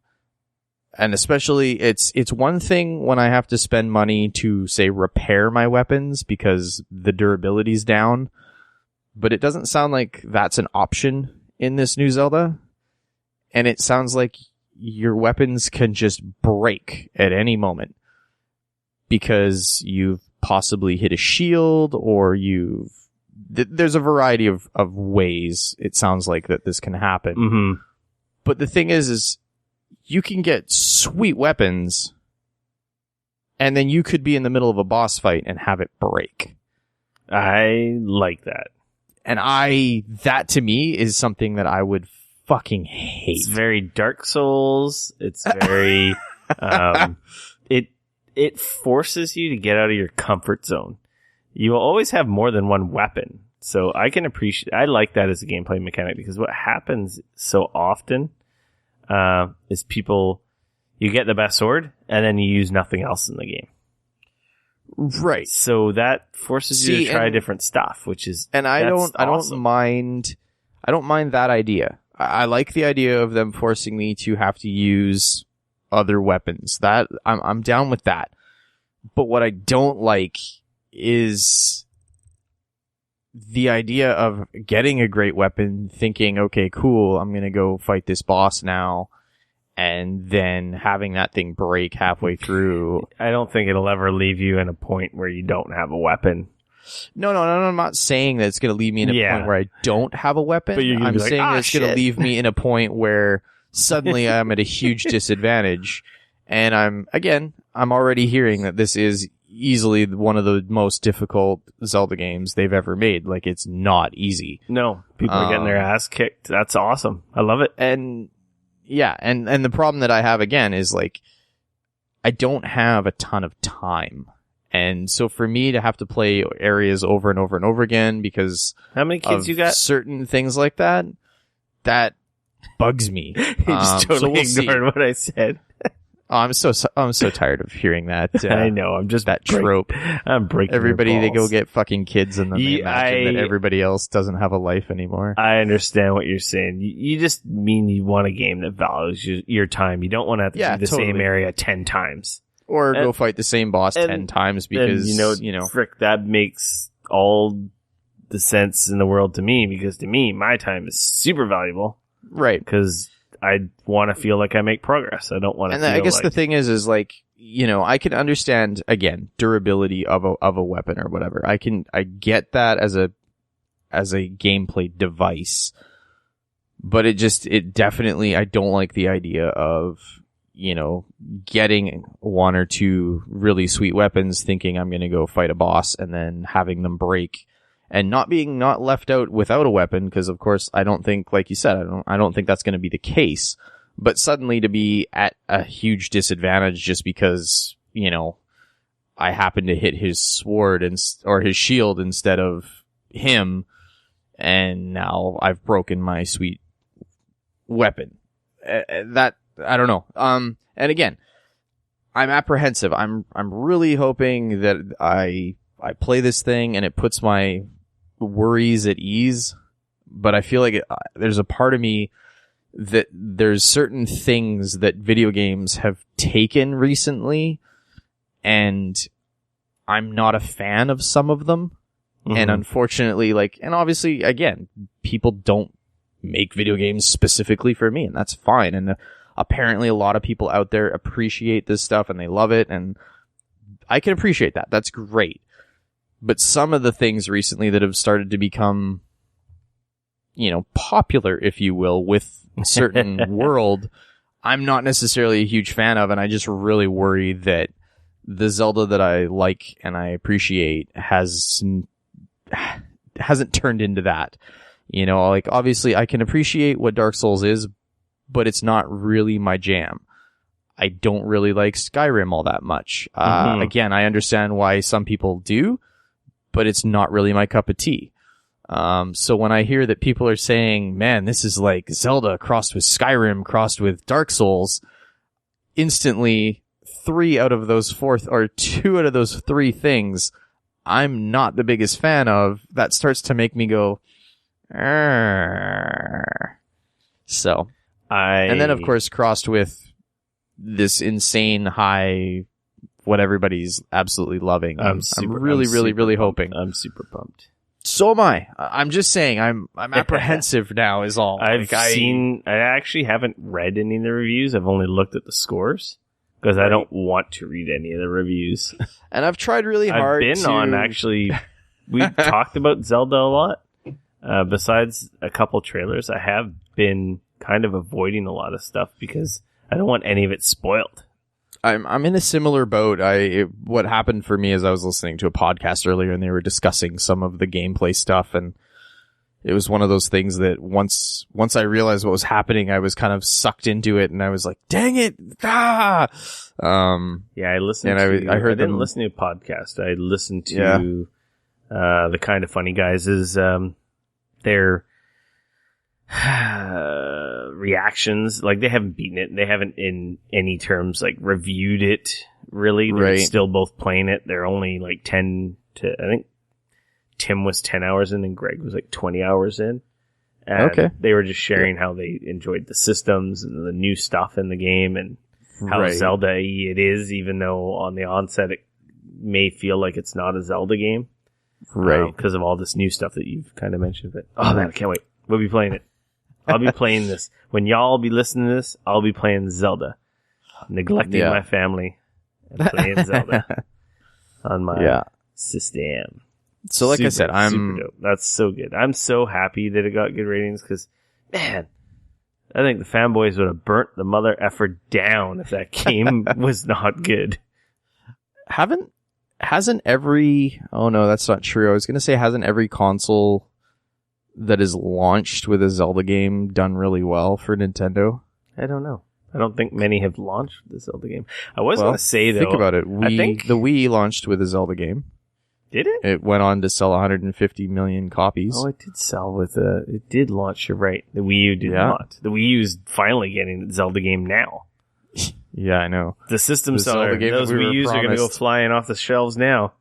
And especially, it's one thing when I have to spend money to, say, repair my weapons because the durability's down. But it doesn't sound like that's an option in this new Zelda. And it sounds like your weapons can just break at any moment because you've possibly hit a shield or there's a variety of ways it sounds like that this can happen. Mm-hmm. But the thing is you can get sweet weapons and then you could be in the middle of a boss fight and have it break. I like that. And that to me is something that I would fucking hate. It's very Dark Souls. It's very, it forces you to get out of your comfort zone. You will always have more than one weapon. So I like that as a gameplay mechanic because what happens so often, is you get the best sword and then you use nothing else in the game. Right. So that forces you to try different stuff, which is, and I don't mind that idea. I like the idea of them forcing me to have to use other weapons. That I'm down with that. But what I don't like is the idea of getting a great weapon, thinking, okay, cool, I'm going to go fight this boss now, and then having that thing break halfway through. I don't think it'll ever leave you in a point where you don't have a weapon. No, I'm not saying that it's going to leave me in a point where I don't have a weapon. But I'm saying that it's going to leave me in a point where suddenly I'm at a huge disadvantage. And I'm already hearing that this is easily one of the most difficult Zelda games they've ever made. Like, it's not easy. No, people are getting their ass kicked. That's awesome. I love it. And yeah, and the problem that I have again is like, I don't have a ton of time. And so for me to have to play areas over and over and over again because how many kids you got? Certain things like that bugs me. You just totally ignored what I said. Oh, I'm so tired of hearing that. I know. I'm just that trope. I'm breaking everybody. They go get fucking kids, and then they imagine that everybody else doesn't have a life anymore. I understand what you're saying. You just mean you want a game that values your time. You don't want to have to do the same area 10 times, or go fight the same boss 10 times because you know, frick, that makes all the sense in the world to me. Because to me, my time is super valuable, right? Because I want to feel like I make progress. I don't want to. And I guess the thing is like, you know, I can understand again durability of a weapon or whatever. I get that as a gameplay device, but it definitely, I don't like the idea of, you know, getting one or two really sweet weapons, thinking I'm going to go fight a boss and then having them break. And not left out without a weapon, because of course I don't think, like you said, I don't think that's going to be the case. But suddenly to be at a huge disadvantage just because, you know, I happen to hit his sword or his shield instead of him, and now I've broken my sweet weapon. That I don't know. And again, I'm apprehensive. I'm really hoping that I play this thing and it puts my worries at ease, but I feel like there's a part of me that there's certain things that video games have taken recently, and I'm not a fan of some of them. Mm-hmm. And unfortunately, and obviously, again, people don't make video games specifically for me, and that's fine. And apparently a lot of people out there appreciate this stuff and they love it, and I can appreciate that. That's great. But some of the things recently that have started to become, popular, if you will, with a certain world, I'm not necessarily a huge fan of, and I just really worry that the Zelda that I like and I appreciate hasn't turned into that. Obviously I can appreciate what Dark Souls is, but it's not really my jam. I don't really like Skyrim all that much. Again, I understand why some people do, but it's not really my cup of tea. So when I hear that people are saying, man, this is like Zelda crossed with Skyrim crossed with Dark Souls, instantly 2 out of those 3 things I'm not the biggest fan of, that starts to make me go, so. And then, of course, crossed with this insane high, what everybody's absolutely loving. I'm really hoping. I'm super pumped. So am I. I'm just saying, I'm apprehensive now is all. I actually haven't read any of the reviews. I've only looked at the scores, because I don't want to read any of the reviews. And I've tried really hard we've talked about Zelda a lot. Besides a couple trailers, I have been kind of avoiding a lot of stuff because I don't want any of it spoiled. I'm in a similar boat. What happened for me is I was listening to a podcast earlier and they were discussing some of the gameplay stuff, and it was one of those things that once I realized what was happening, I was kind of sucked into it, and I was like, dang it. I listened and to I didn't listen to a podcast. I listened to the Kind of Funny Guys' their reactions. Like, they haven't beaten it. They haven't in any terms reviewed it really. They're still both playing it. They're only 10 to, I think Tim was 10 hours in and Greg was 20 hours in. And they were just sharing how they enjoyed the systems and the new stuff in the game and how Zelda-y it is, even though on the onset it may feel like it's not a Zelda game. Right. Because of all this new stuff that you've kind of mentioned. But, oh man, I can't wait. We'll be playing it. I'll be playing this. When y'all be listening to this, I'll be playing Zelda. Neglecting my family and playing Zelda on my system. So I said, super dope. That's so good. I'm so happy that it got good ratings because, man, I think the fanboys would have burnt the mother effer down if that game was not good. Hasn't every... Oh, no, that's not true. I was going to say, hasn't every console that is launched with a Zelda game done really well for Nintendo? I don't know. I don't think many have launched the Zelda game. I was going to say, though... Think about it. The Wii launched with a Zelda game. Did it? It went on to sell 150 million copies. Oh, it did sell it did launch, you're right. The Wii U did not. The Wii U is finally getting the Zelda game now. Yeah, I know. The system seller, those Wii U's are going to go flying off the shelves now.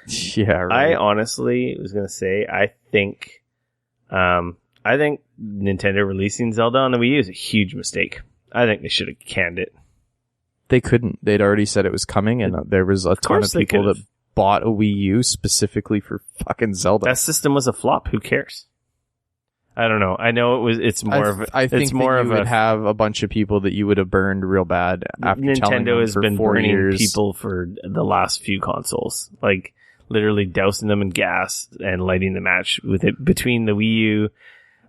Yeah, right. I honestly was going to say, I think Nintendo releasing Zelda on the Wii U is a huge mistake. I think they should have canned it. They couldn't. They'd already said it was coming, and there was a ton of people that bought a Wii U specifically for fucking Zelda. That system was a flop. Who cares? I don't know. I know it's more of a... I think you would have a bunch of people that you would have burned real bad after telling them Nintendo has for been 4 burning years. people for the last few consoles. Literally dousing them in gas and lighting the match with it between the Wii U...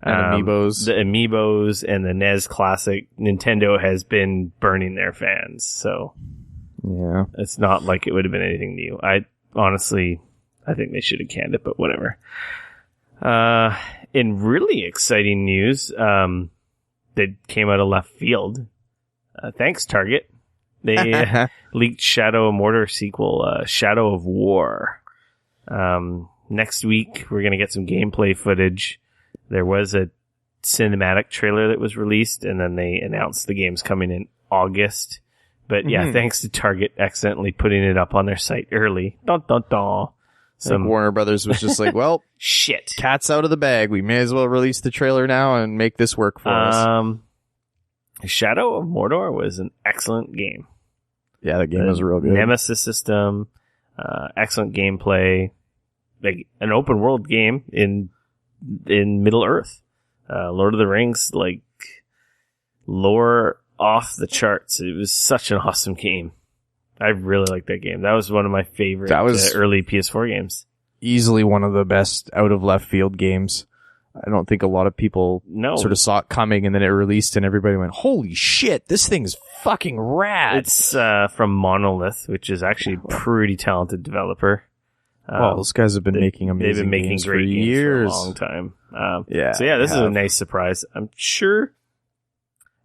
and Amiibos. The Amiibos and the NES Classic. Nintendo has been burning their fans. So... Yeah. It's not like it would have been anything new. Honestly, I think they should have canned it, but whatever. In really exciting news, that came out of left field, thanks Target. They leaked Shadow of Mordor sequel, Shadow of War. Next week, we're going to get some gameplay footage. There was a cinematic trailer that was released, and then they announced the game's coming in August. But yeah, thanks to Target accidentally putting it up on their site early. Dun, dun, dun. Warner Brothers was just like, well, shit. Cat's out of the bag. We may as well release the trailer now and make this work for us. Shadow of Mordor was an excellent game. Yeah, the game was real good. Nemesis system, excellent gameplay, like an open world game in Middle Earth. Lord of the Rings, like lore off the charts. It was such an awesome game. I really liked that game. That was one of my favorite early PS4 games. Easily one of the best out of left field games. I don't think a lot of people sort of saw it coming, and then it released and everybody went, holy shit, this thing's fucking rad. It's from Monolith, which is actually a pretty talented developer. Well, those guys have been making amazing They've been making games great for games years. for a long time. This is a nice surprise. I'm sure,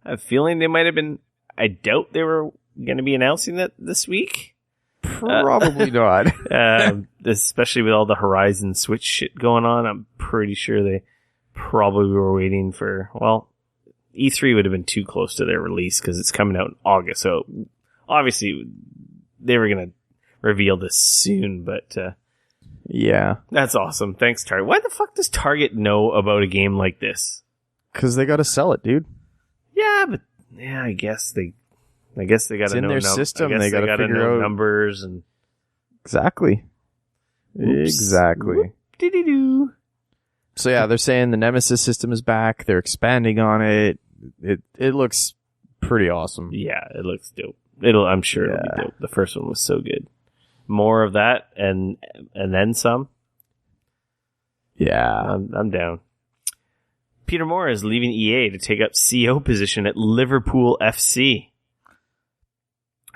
I have a feeling they might have been, I doubt they were going to be announcing that this week. Probably not. Especially with all the Horizon Switch shit going on, I'm pretty sure they probably were waiting for, well, E3 would have been too close to their release because it's coming out in August. So obviously they were going to reveal this soon, but yeah, that's awesome. Thanks, Target. Why the fuck does Target know about a game like this? Because they got to sell it, dude. Yeah, but I guess they got to know their system. They got to figure know out numbers and exactly. Doo-doo-doo. So yeah, they're saying the Nemesis system is back. They're expanding on it. It looks pretty awesome. Yeah, it looks dope. I'm sure it'll be dope. The first one was so good. More of that and then some. Yeah, I'm down. Peter Moore is leaving EA to take up CEO position at Liverpool FC.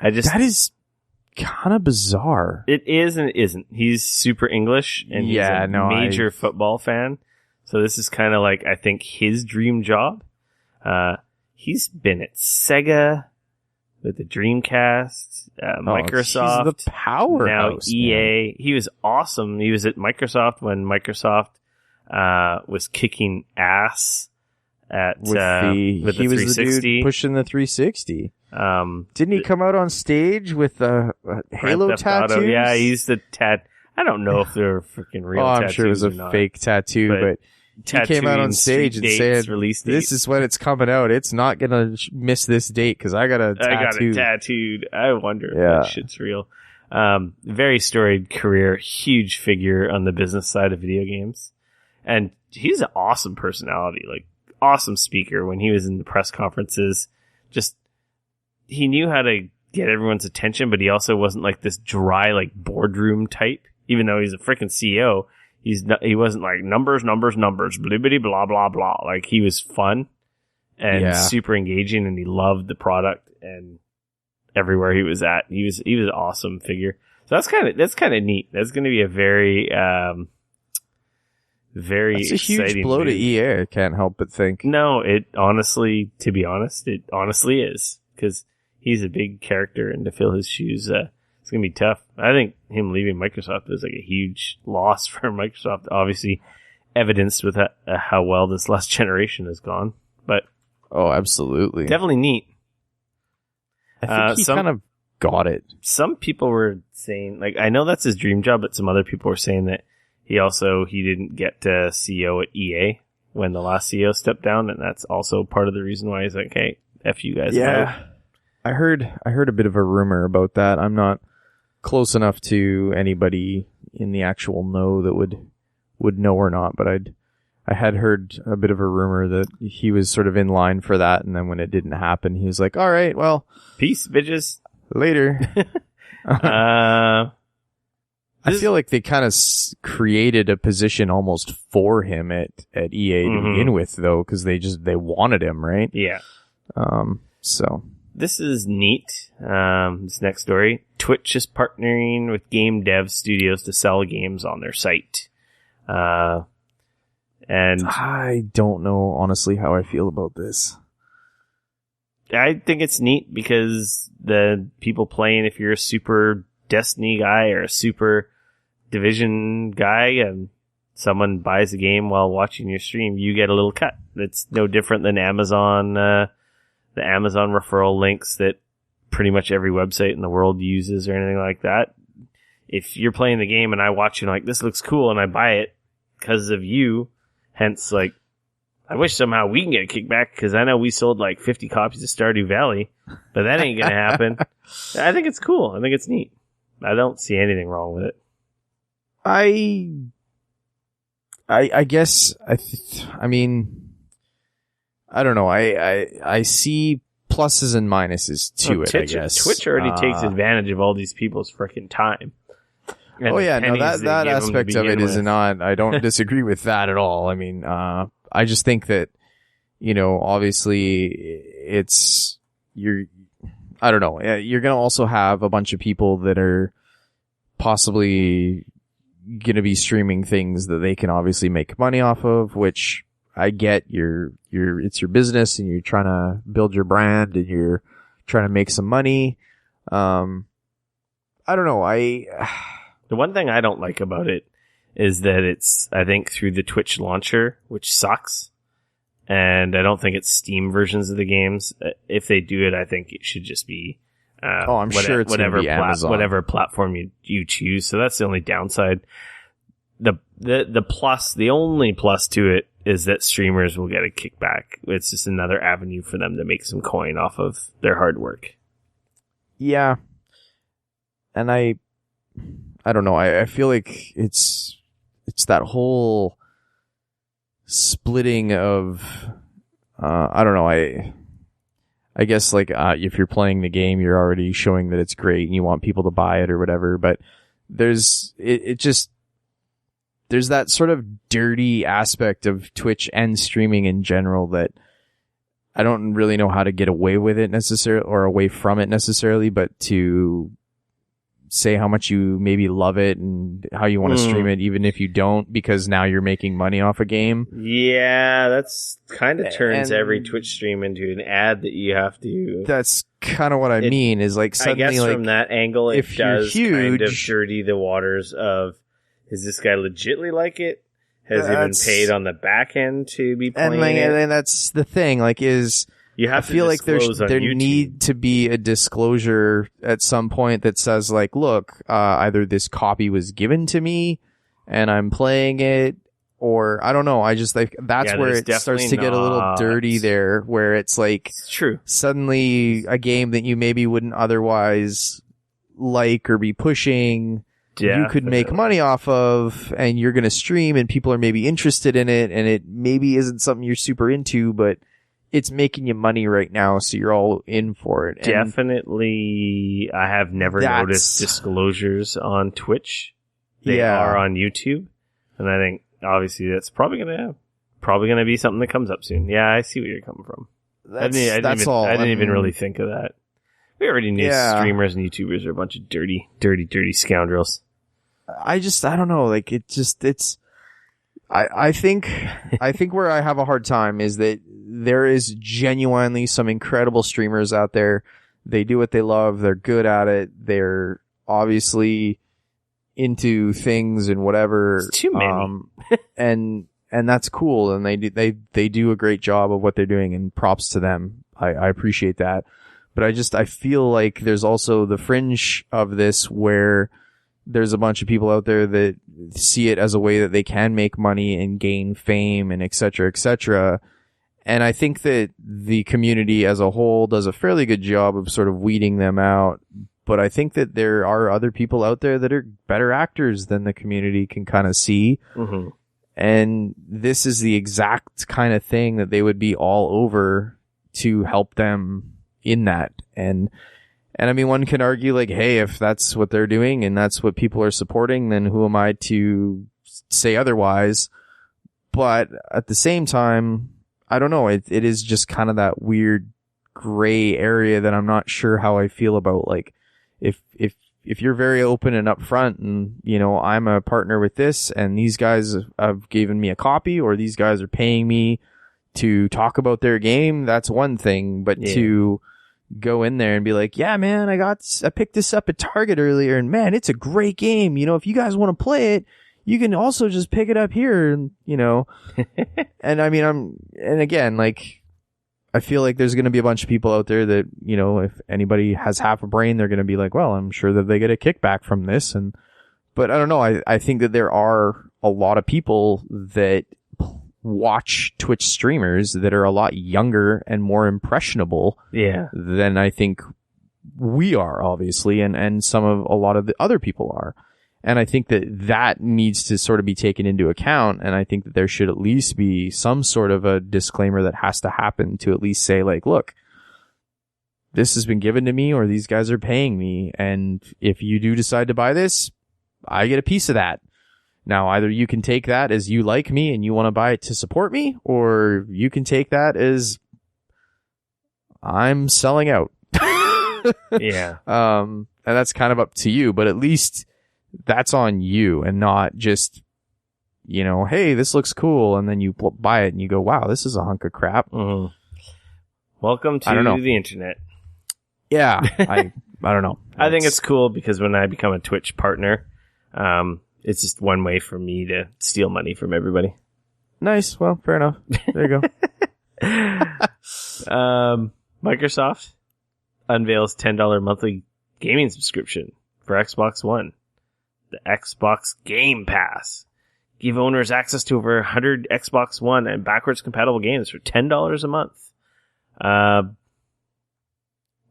That is kind of bizarre. It is and it isn't. He's super English and he's a major football fan. So this is kind of like, I think, his dream job. He's been at Sega with the Dreamcast, Microsoft. He's the powerhouse. Now EA. Man. He was awesome. He was at Microsoft when Microsoft was kicking ass at with the 360. Was the dude pushing the 360. Didn't he come out on stage with a Halo tattoo? Yeah, he's the I don't know if they're freaking real tattoos. I'm sure it was a fake tattoo, but he came out on stage and said, this is when it's coming out. It's not going to miss this date because I got a tattoo. I got it tattooed. I wonder if that shit's real. Very storied career, huge figure on the business side of video games. And he's an awesome personality, like awesome speaker when he was in the press conferences. Just, he knew how to get everyone's attention, but he also wasn't like this dry, like boardroom type. Even though he's a freaking CEO, he wasn't like numbers, blibbity, blah, blah, blah. Like he was fun and super engaging, and he loved the product and everywhere he was at. He was an awesome figure. So that's kind of neat. That's going to be a very that's a exciting huge blow to EA. I can't help but think. No, to be honest, it honestly is, because he's a big character, and to fill his shoes, it's going to be tough. I think him leaving Microsoft is like a huge loss for Microsoft, obviously evidenced with how well this last generation has gone. But oh, absolutely. Definitely neat. I think he kind of got it. Some people were saying, like, I know that's his dream job, but some other people were saying that he didn't get to CEO at EA when the last CEO stepped down, and that's also part of the reason why he's like, hey, F you guys. Yeah. I heard a bit of a rumor about that. I'm not close enough to anybody in the actual know that would know or not, but I had heard a bit of a rumor that he was sort of in line for that, and then when it didn't happen, he was like, all right, well, peace, bitches. Later. I feel like they kind of created a position almost for him at EA to begin with, though, because they wanted him, right? Yeah. So this is neat. This next story: Twitch is partnering with game dev studios to sell games on their site. And I don't know honestly how I feel about this. I think it's neat because the people playing, if you're a super Destiny guy or a super Division guy and someone buys a game while watching your stream, you get a little cut. It's no different than Amazon, the Amazon referral links that pretty much every website in the world uses or anything like that. If you're playing the game and I watch you like, this looks cool, and I buy it because of you, hence like I wish somehow we can get a kickback, because I know we sold like 50 copies of Stardew Valley, but that ain't going to happen. I think it's cool. I think it's neat. I don't see anything wrong with it. I guess, I mean, I don't know. I see pluses and minuses to it, I guess. Twitch already takes advantage of all these people's freaking time. Oh yeah, no, that aspect of it is not, I don't disagree with that at all. I mean, I just think that, you know, obviously I don't know, you're going to also have a bunch of people that are possibly going to be streaming things that they can obviously make money off of, which I get. It's your business and you're trying to build your brand and you're trying to make some money. I don't know. The one thing I don't like about it is that it's, I think, through the Twitch launcher, which sucks. And I don't think it's Steam versions of the games. If they do it, I think it should just be I'm sure it's whatever Amazon. Whatever platform you choose. So that's the only downside. The plus, the only plus to it is that streamers will get a kickback. It's just another avenue for them to make some coin off of their hard work. Yeah. And I don't know. I feel like it's that whole splitting of, I don't know. I guess like, if you're playing the game, you're already showing that it's great and you want people to buy it or whatever, but there's that sort of dirty aspect of Twitch and streaming in general that I don't really know how to get away with it necessarily, or away from it necessarily, but to say how much you maybe love it and how you want to stream it, even if you don't, because now you're making money off a game. Yeah, that's kind of turns every Twitch stream into an ad that you have to. That's kind of what I mean. Is like suddenly, I guess like, from that angle, it does kind of dirty the waters of, is this guy legitly like it? Has he been paid on the back end to be playing it? And that's the thing. Like, I feel like there need to be a disclosure at some point that says, like, look, either this copy was given to me and I'm playing it, or I don't know. I just like that's where it starts to get a little dirty there, where it's like, it's true. Suddenly a game that you maybe wouldn't otherwise like or be pushing, you could make money off of, and you're going to stream and people are maybe interested in it, and it maybe isn't something you're super into, but it's making you money right now, so you're all in for it. And definitely, I have never noticed disclosures on Twitch. They are on YouTube, and I think obviously that's probably gonna be something that comes up soon. Yeah, I see where you're coming from. I didn't even really think of that. We already knew streamers and YouTubers are a bunch of dirty scoundrels. I don't know. Like, I think where I have a hard time is that there is genuinely some incredible streamers out there. They do what they love. They're good at it. They're obviously into things and whatever. It's too many. and that's cool. And they do a great job of what they're doing, and props to them. I appreciate that. But I feel like there's also the fringe of this where there's a bunch of people out there that see it as a way that they can make money and gain fame and et cetera, et cetera. And I think that the community as a whole does a fairly good job of sort of weeding them out. But I think that there are other people out there that are better actors than the community can kind of see. Mm-hmm. And this is the exact kind of thing that they would be all over to help them in that. And I mean, one can argue like, hey, if that's what they're doing and that's what people are supporting, then who am I to say otherwise? But at the same time, I don't know. It is just kind of that weird gray area that I'm not sure how I feel about. Like, if you're very open and upfront and, you know, I'm a partner with this and these guys have given me a copy, or these guys are paying me to talk about their game, that's one thing. But to go in there and be like, yeah, man, I picked this up at Target earlier and man, it's a great game. You know, if you guys want to play it, you can also just pick it up here, and, you know, and I mean, and again, like, I feel like there's going to be a bunch of people out there that, you know, if anybody has half a brain, they're going to be like, well, I'm sure that they get a kickback from this. But I don't know. I think that there are a lot of people that watch Twitch streamers that are a lot younger and more impressionable than I think we are, obviously, and a lot of the other people are. And I think that needs to sort of be taken into account. And I think that there should at least be some sort of a disclaimer that has to happen to at least say, like, look, this has been given to me, or these guys are paying me. And if you do decide to buy this, I get a piece of that. Now, either you can take that as you like me and you want to buy it to support me, or you can take that as I'm selling out. Yeah. And that's kind of up to you, but at least that's on you and not just, hey, this looks cool. And then you buy it and you go, wow, this is a hunk of crap. Mm-hmm. Welcome to the internet. Yeah. I don't know. I think it's cool because when I become a Twitch partner, it's just one way for me to steal money from everybody. Nice. Well, fair enough. There you go. Microsoft unveils $10 monthly gaming subscription for Xbox One. The Xbox Game Pass. Give owners access to over 100 Xbox One and backwards compatible games for $10 a month. Wannabe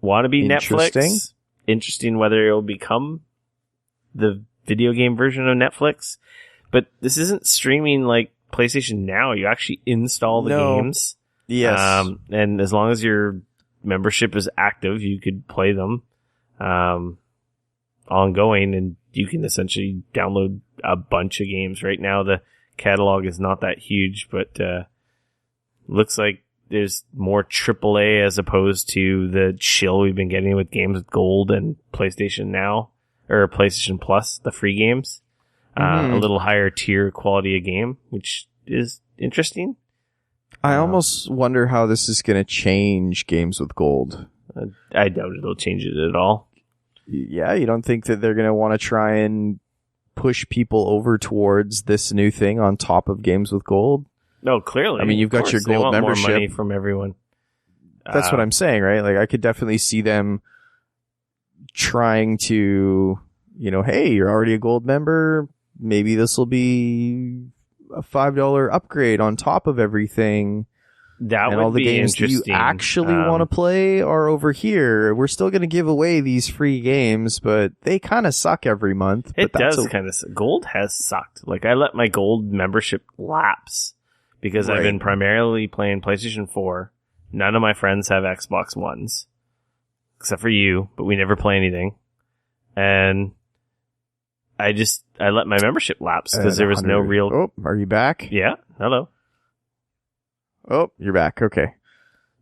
Netflix. Interesting whether it will become the video game version of Netflix. But this isn't streaming like PlayStation Now. You actually install the games. Yes. And as long as your membership is active, you could play them ongoing, and you can essentially download a bunch of games. Right now, the catalog is not that huge, but looks like there's more AAA as opposed to the chill we've been getting with games with gold and PlayStation Now, or PlayStation Plus, the free games. A little higher tier quality of game, which is interesting. I almost wonder how this is going to change games with gold. I doubt it'll change it at all. Yeah, you don't think that they're going to want to try and push people over towards this new thing on top of games with gold? No, clearly. I mean, you've got your gold they want membership. More money from everyone. That's what I'm saying, right? Like, I could definitely see them trying to, hey, you're already a gold member. Maybe this will be a $5 upgrade on top of everything. That and would all the be games that you actually want to play are over here. We're still going to give away these free games, but they kind of suck every month. It does kind of suck. Gold has sucked. Like, I let my gold membership lapse because I've been primarily playing PlayStation 4. None of my friends have Xbox Ones, except for you, but we never play anything. And I let my membership lapse because there was no real... Oh, are you back? Yeah. Hello. Oh, you're back. Okay.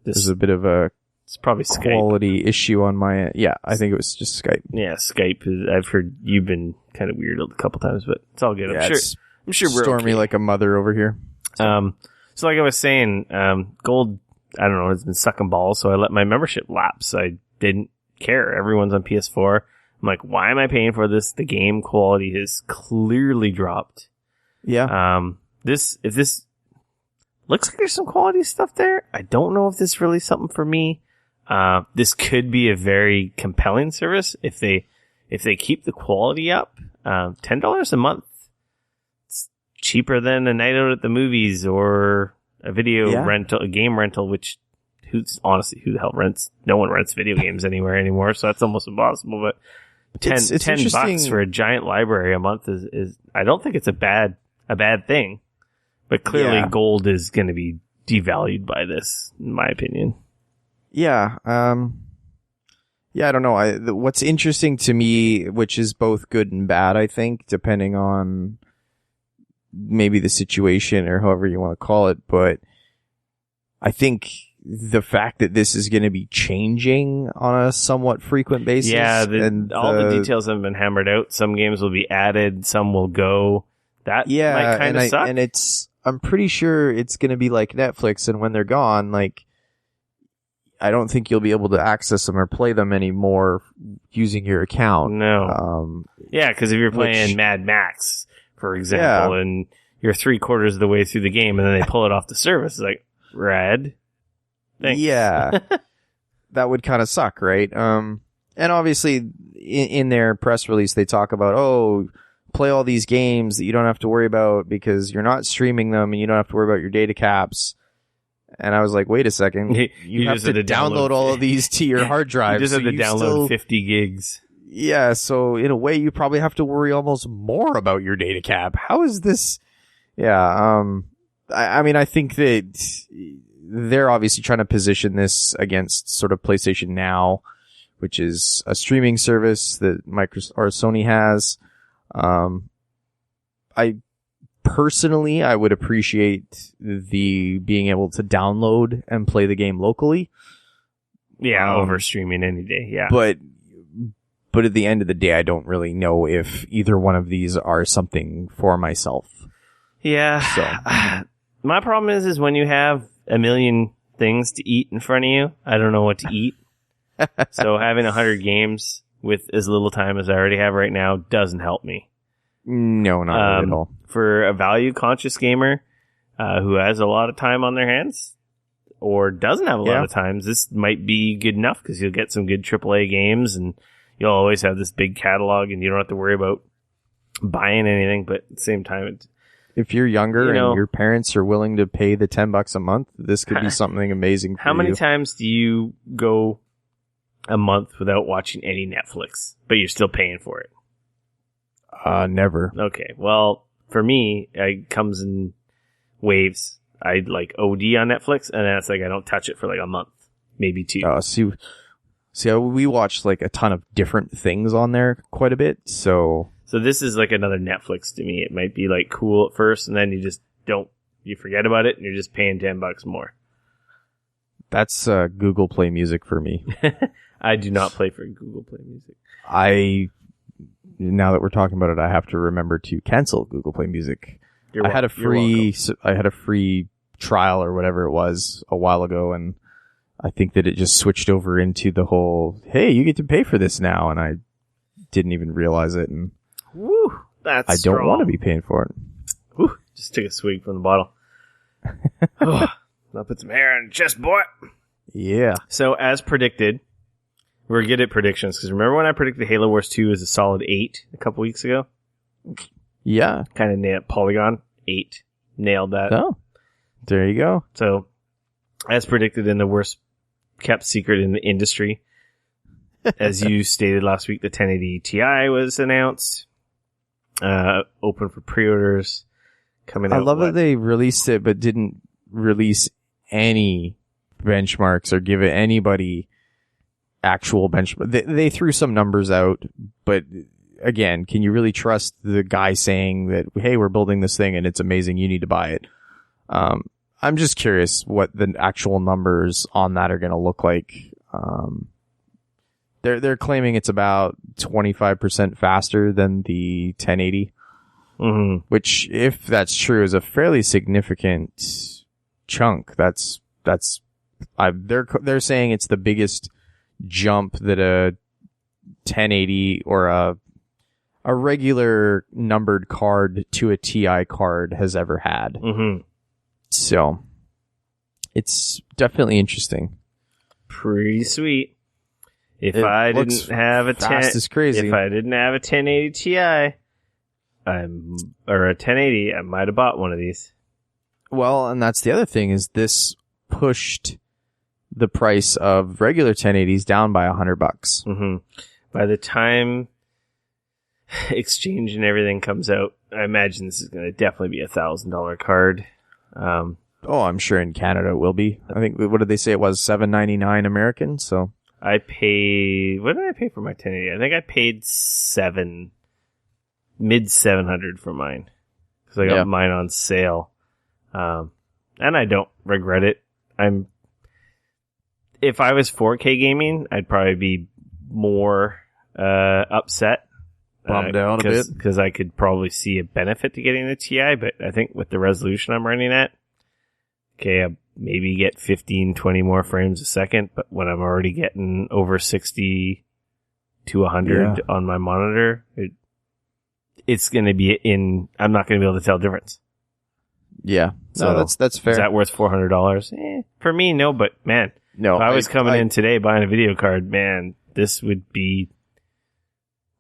There's a bit of a it's probably quality Skype issue on my end. Yeah, I think it was just Skype. Yeah, Skype. I've heard you've been kind of weird a couple times, but it's all good. Yeah, I'm sure we're stormy okay. like a mother over here. So like I was saying, gold, I don't know, it's been sucking balls, so I let my membership lapse. I didn't care. Everyone's on PS4. I'm like, why am I paying for this? The game quality has clearly dropped. Yeah. If this looks like there's some quality stuff there, I don't know if this is really something for me. This could be a very compelling service if they keep the quality up. $10 a month. It's cheaper than a night out at the movies or a video rental, a game rental, which who the hell rents? No one rents video games anywhere anymore, so that's almost impossible. But $10 for a giant library a month is I don't think it's a bad thing. But clearly gold is going to be devalued by this, in my opinion. Yeah. I don't know. What's interesting to me, which is both good and bad, I think, depending on maybe the situation or however you want to call it, but I think the fact that this is going to be changing on a somewhat frequent basis. Yeah, all the details haven't been hammered out. Some games will be added, some will go. That might kind of suck. And I'm pretty sure it's going to be like Netflix, and when they're gone, like, I don't think you'll be able to access them or play them anymore using your account. No. Because if you're playing Mad Max, for example, and you're 3/4 of the way through the game, and then they pull it off the service, it's like, rad. Thanks. Yeah. That would kind of suck, right? And obviously, in their press release, they talk about, play all these games that you don't have to worry about because you're not streaming them and you don't have to worry about your data caps. And I was like, wait a second. You have to download all of these to your hard drive. You just have to download 50 gigs. Yeah, so in a way, you probably have to worry almost more about your data cap. How is this? Yeah, I mean, I think that they're obviously trying to position this against sort of PlayStation Now, which is a streaming service that Microsoft or Sony has. I would appreciate the being able to download and play the game locally. Yeah, over streaming any day. Yeah, but at the end of the day, I don't really know if either one of these are something for myself. Yeah. So my problem is when you have a million things to eat in front of you, I don't know what to eat. So having 100 games with as little time as I already have right now doesn't help me. No, not really at all. For a value-conscious gamer who has a lot of time on their hands or doesn't have a lot of time, this might be good enough because you'll get some good AAA games and you'll always have this big catalog and you don't have to worry about buying anything. But at the same time, if you're younger and your parents are willing to pay the $10 a month, this could be something amazing for you. How many times do you go a month without watching any Netflix, but you're still paying for it? Never. Okay. Well, for me, it comes in waves. I like OD on Netflix, and then it's like I don't touch it for like a month, maybe 2. See, we watch like a ton of different things on there quite a bit, so this is like another Netflix to me. It might be like cool at first, and then you forget about it, and you're just paying $10 more. That's Google Play Music for me. I do not play for Google Play Music. Now that we're talking about it, I have to remember to cancel Google Play Music. I had a free trial or whatever it was a while ago, and I think that it just switched over into the whole, hey, you get to pay for this now, and I didn't even realize it, and woo, that's I strong. don't want to be paying for it. Woo, just took a swig from the bottle. I'll put some hair on your chest, boy. Yeah. So, as predicted, we're good at predictions, because remember when I predicted Halo Wars 2 as a solid 8 a couple weeks ago? Yeah. Kind of nailed Polygon 8. Nailed that. Oh, there you go. So, as predicted in the worst kept secret in the industry, as you stated last week, the 1080 Ti was announced. Open for pre-orders. Coming out. I love that they released it, but didn't release any benchmarks or give it anybody actual benchmark. They threw some numbers out, but again, can you really trust the guy saying that, hey, we're building this thing and it's amazing, you need to buy it? I'm just curious what the actual numbers on that are going to look like. They're claiming it's about 25% faster than the 1080, which, if that's true, is a fairly significant chunk. They're saying it's the biggest jump that a 1080 or a regular numbered card to a TI card has ever had. So it's definitely interesting. Pretty sweet. If I didn't have a 1080 Ti, or a 1080, I might have bought one of these. Well, and that's the other thing, is this pushed the price of regular 1080s down by $100. By the time exchange and everything comes out, I imagine this is going to definitely be $1,000 card. I'm sure in Canada it will be. I think, what did they say it was? $7.99 American. So what did I pay for my 1080? I think I paid mid 700 for mine, because I got mine on sale. And I don't regret it. If I was 4K gaming, I'd probably be more upset, bummed out a bit, because I could probably see a benefit to getting the TI. But I think with the resolution I'm running at, I maybe get 15, 20 more frames a second. But when I'm already getting over 60 to 100 on my monitor, it's going to be I'm not going to be able to tell the difference. Yeah. So no, that's fair. Is that worth $400? For me, no, but man, if I was coming in today buying a video card, man, this would be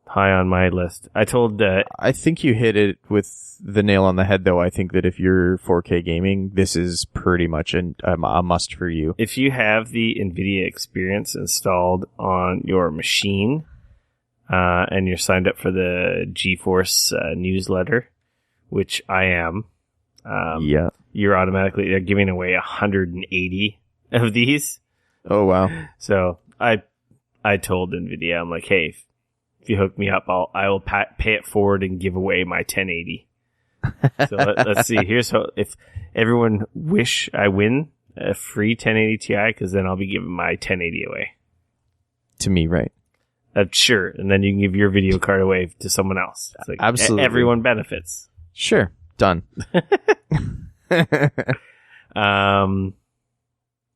high on my list. I told I think you hit it with the nail on the head, though. I think that if you're 4K gaming, this is pretty much a must for you. If you have the Nvidia experience installed on your machine, and you're signed up for the GeForce newsletter, which I am, you're automatically, they're giving away 180 of these. Oh, wow. So I told Nvidia, I'm like, hey, if you hook me up, I will pay it forward and give away my 1080. So let's see. Here's how, if everyone wish I win a free 1080 Ti, because then I'll be giving my 1080 away. To me, right? Sure. And then you can give your video card away to someone else. It's like absolutely. Everyone benefits. Sure. Done.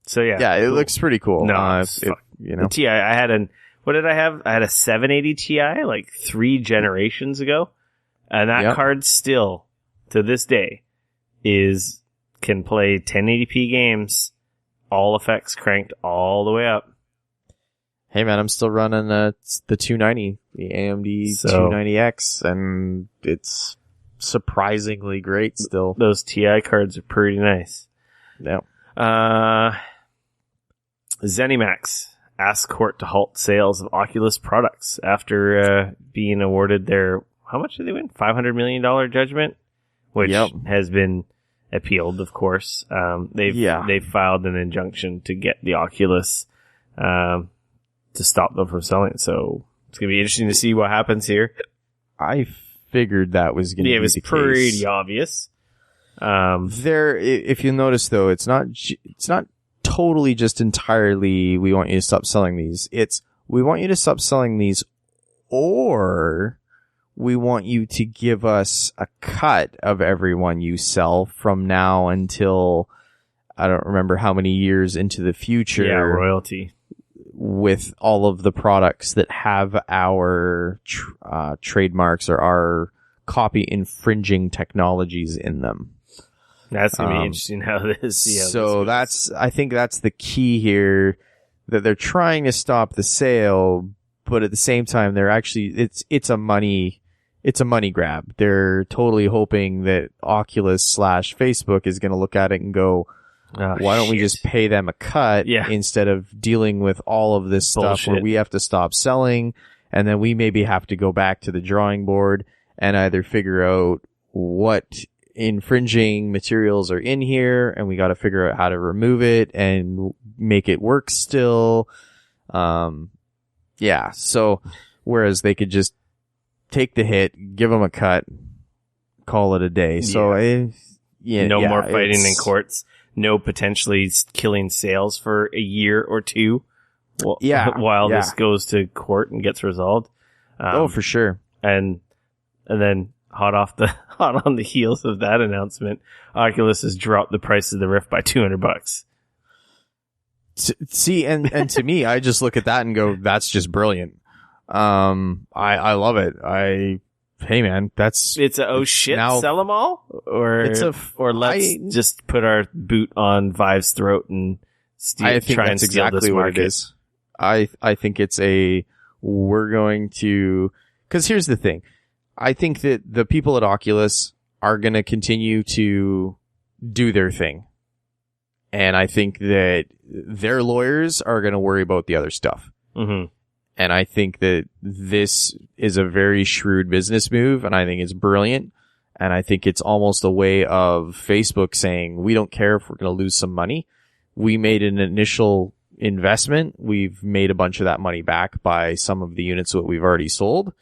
So yeah. Yeah, it looks pretty cool. No, you know. the Ti, what did I have? I had a 780 Ti like 3 generations ago. And that card still, to this day, can play 1080p games, all effects cranked all the way up. Hey man, I'm still running the 290, the AMD 290X, and it's surprisingly great still. Those TI cards are pretty nice. Yeah. ZeniMax asks court to halt sales of Oculus products after being awarded their, how much did they win? $500 million judgment, which has been appealed, of course. They've filed an injunction to get the Oculus to stop them from selling it. So it's going to be interesting to see what happens here. I figured that was going to be the case. It was pretty obvious. If you notice though, it's not totally just entirely we want you to stop selling these. It's we want you to stop selling these, or we want you to give us a cut of every one you sell from now until I don't remember how many years into the future. Yeah, royalty. With all of the products that have our trademarks or our copy infringing technologies in them. That's going to be interesting how this. So I think that's the key here, that they're trying to stop the sale, but at the same time, they're actually, it's a money grab. They're totally hoping that Oculus / Facebook is going to look at it and go, why don't we just pay them a cut instead of dealing with all of this stuff where we have to stop selling, and then we maybe have to go back to the drawing board and either figure out what infringing materials are in here, and we got to figure out how to remove it and make it work still. So whereas they could just take the hit, give them a cut, call it a day. So no more fighting in courts. No potentially killing sales for a year or two while this goes to court and gets resolved. For sure. And then hot on the heels of that announcement, Oculus has dropped the price of the Rift by $200. See, and to me, I just look at that and go, that's just brilliant. I love it. Hey man, it's a sell them all, or let's just put our boot on Vive's throat and try and steal exactly this market. What it is. I think it's we're going to, because here's the thing. I think that the people at Oculus are going to continue to do their thing. And I think that their lawyers are going to worry about the other stuff. Mm-hmm. And I think that this is a very shrewd business move, and I think it's brilliant. And I think it's almost a way of Facebook saying, we don't care if we're going to lose some money. We made an initial investment. We've made a bunch of that money back by some of the units that we've already sold.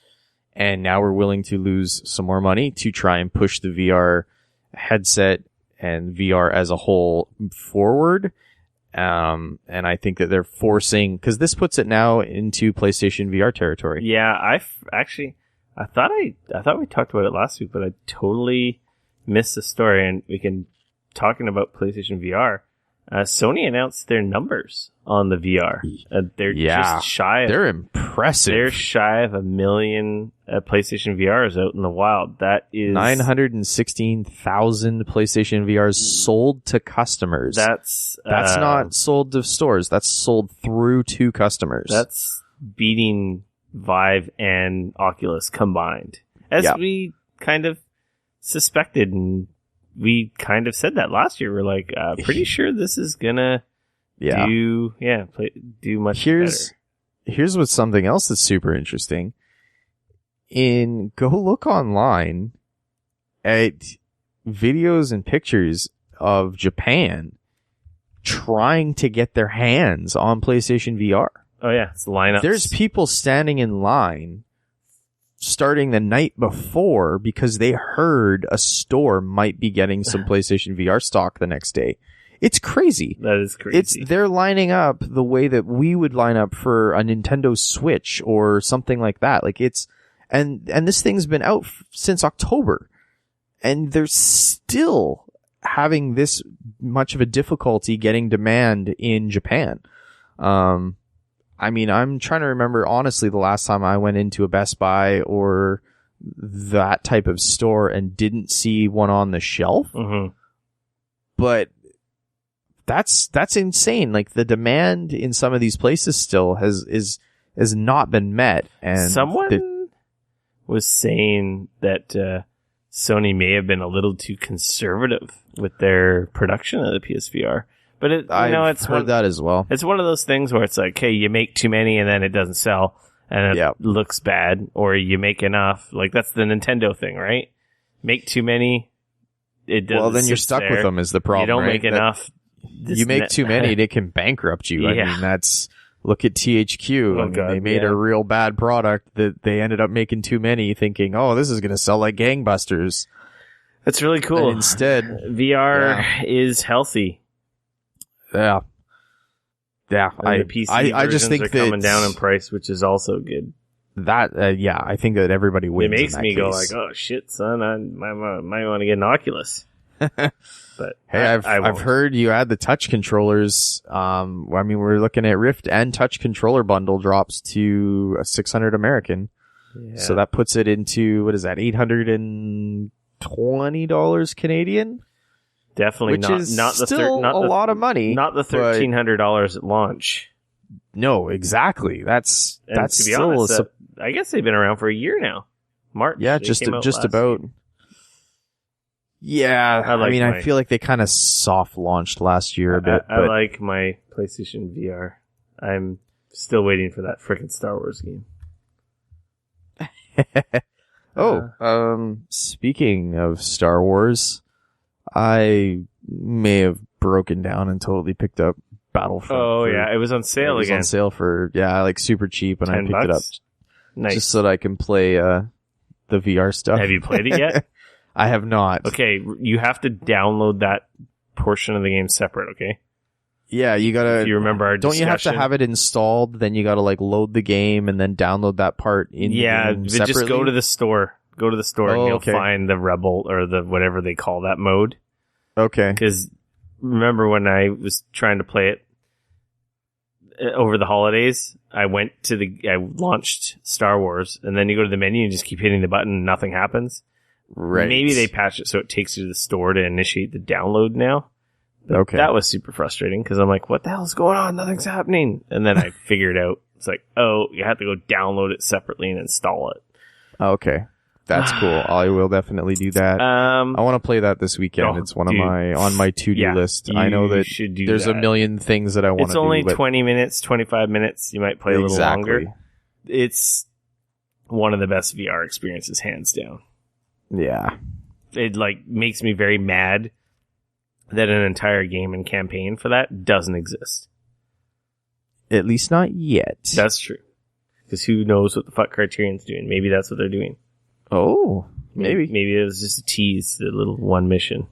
And now we're willing to lose some more money to try and push the VR headset and VR as a whole forward. And I think that they're forcing, because this puts it now into PlayStation VR territory. Yeah, I thought we talked about it last week, but I totally missed the story. And talking about PlayStation VR. Sony announced their numbers on the VR. They're just shy of... They're impressive. They're shy of 1 million PlayStation VRs out in the wild. That is... 916,000 PlayStation VRs sold to customers. That's not sold to stores. That's sold through to customers. That's beating Vive and Oculus combined. As we kind of suspected, and we kind of said that last year. We're like, pretty sure this is gonna do much better. Here's what's something else that's super interesting. Go look online at videos and pictures of Japan trying to get their hands on PlayStation VR. Oh yeah, it's lineups. There's people standing in line starting the night before because they heard a store might be getting some PlayStation VR stock the next day. It's crazy. That is crazy. They're lining up the way that we would line up for a Nintendo Switch or something like that. Like and this thing's been out since October, and they're still having this much of a difficulty getting demand in Japan. I mean, I'm trying to remember, honestly, the last time I went into a Best Buy or that type of store and didn't see one on the shelf. Mm-hmm. But that's insane. Like, the demand in some of these places still has not been met. And someone was saying that Sony may have been a little too conservative with their production of the PSVR. But I've heard that as well. It's one of those things where it's like, hey, you make too many and then it doesn't sell and it looks bad, or you make enough. Like, that's the Nintendo thing, right? Make too many, it doesn't. Well, then you're stuck with them is the problem. You don't right? make enough. You make too many, they can bankrupt you. Yeah. I mean, look at THQ. They made a real bad product that they ended up making too many, thinking, oh, this is going to sell like gangbusters. That's really cool. And instead, VR is healthy. Yeah. And the PC I just think are coming down in price, which is also good. That, I think that everybody wins. It makes me go like, oh shit, son, I might want to get an Oculus. But hey, I've heard you add the touch controllers. I mean, we're looking at Rift and touch controller bundle drops to $600 American. Yeah. So that puts it into, what is that, $820 Canadian? Definitely not a lot of money. Not the $1,300 at launch. No, exactly. That's to be honest, I guess they've been around for a year now. March. Yeah, just about. Year. Yeah, I feel like they kind of soft launched last year a bit. I like my PlayStation VR. I'm still waiting for that frickin' Star Wars game. Speaking of Star Wars, I may have broken down and totally picked up Battlefront. Oh, yeah. It was on sale again. It was on sale for, like super cheap, and I picked it up. Nice. Just so that I can play the VR stuff. Have you played it yet? I have not. Okay, you have to download that portion of the game separate, okay? Yeah, you gotta... If you remember our discussion. Don't you have to have it installed, then you gotta, like, load the game and then download that part in the game separately? Just go to the store. Go to the store and you'll find the Rebel, or the whatever they call that mode. Okay. Because remember when I was trying to play it over the holidays, I launched Star Wars, and then you go to the menu and just keep hitting the button and nothing happens. Right. Maybe they patched it so it takes you to the store to initiate the download now. But okay. That was super frustrating because I'm like, what the hell is going on? Nothing's happening. And then I figured out, it's like, oh, you have to go download it separately and install it. Okay. That's cool. I will definitely do that. I want to play that this weekend. It's on my to-do list. I know that there's a million things that I want to do. It's only 20 minutes, 25 minutes. You might play a little longer. It's one of the best VR experiences, hands down. Yeah. It makes me very mad that an entire game and campaign for that doesn't exist. At least not yet. That's true. Because who knows what the fuck Criterion's doing. Maybe that's what they're doing. Oh, maybe. Maybe it was just a tease, the little one mission.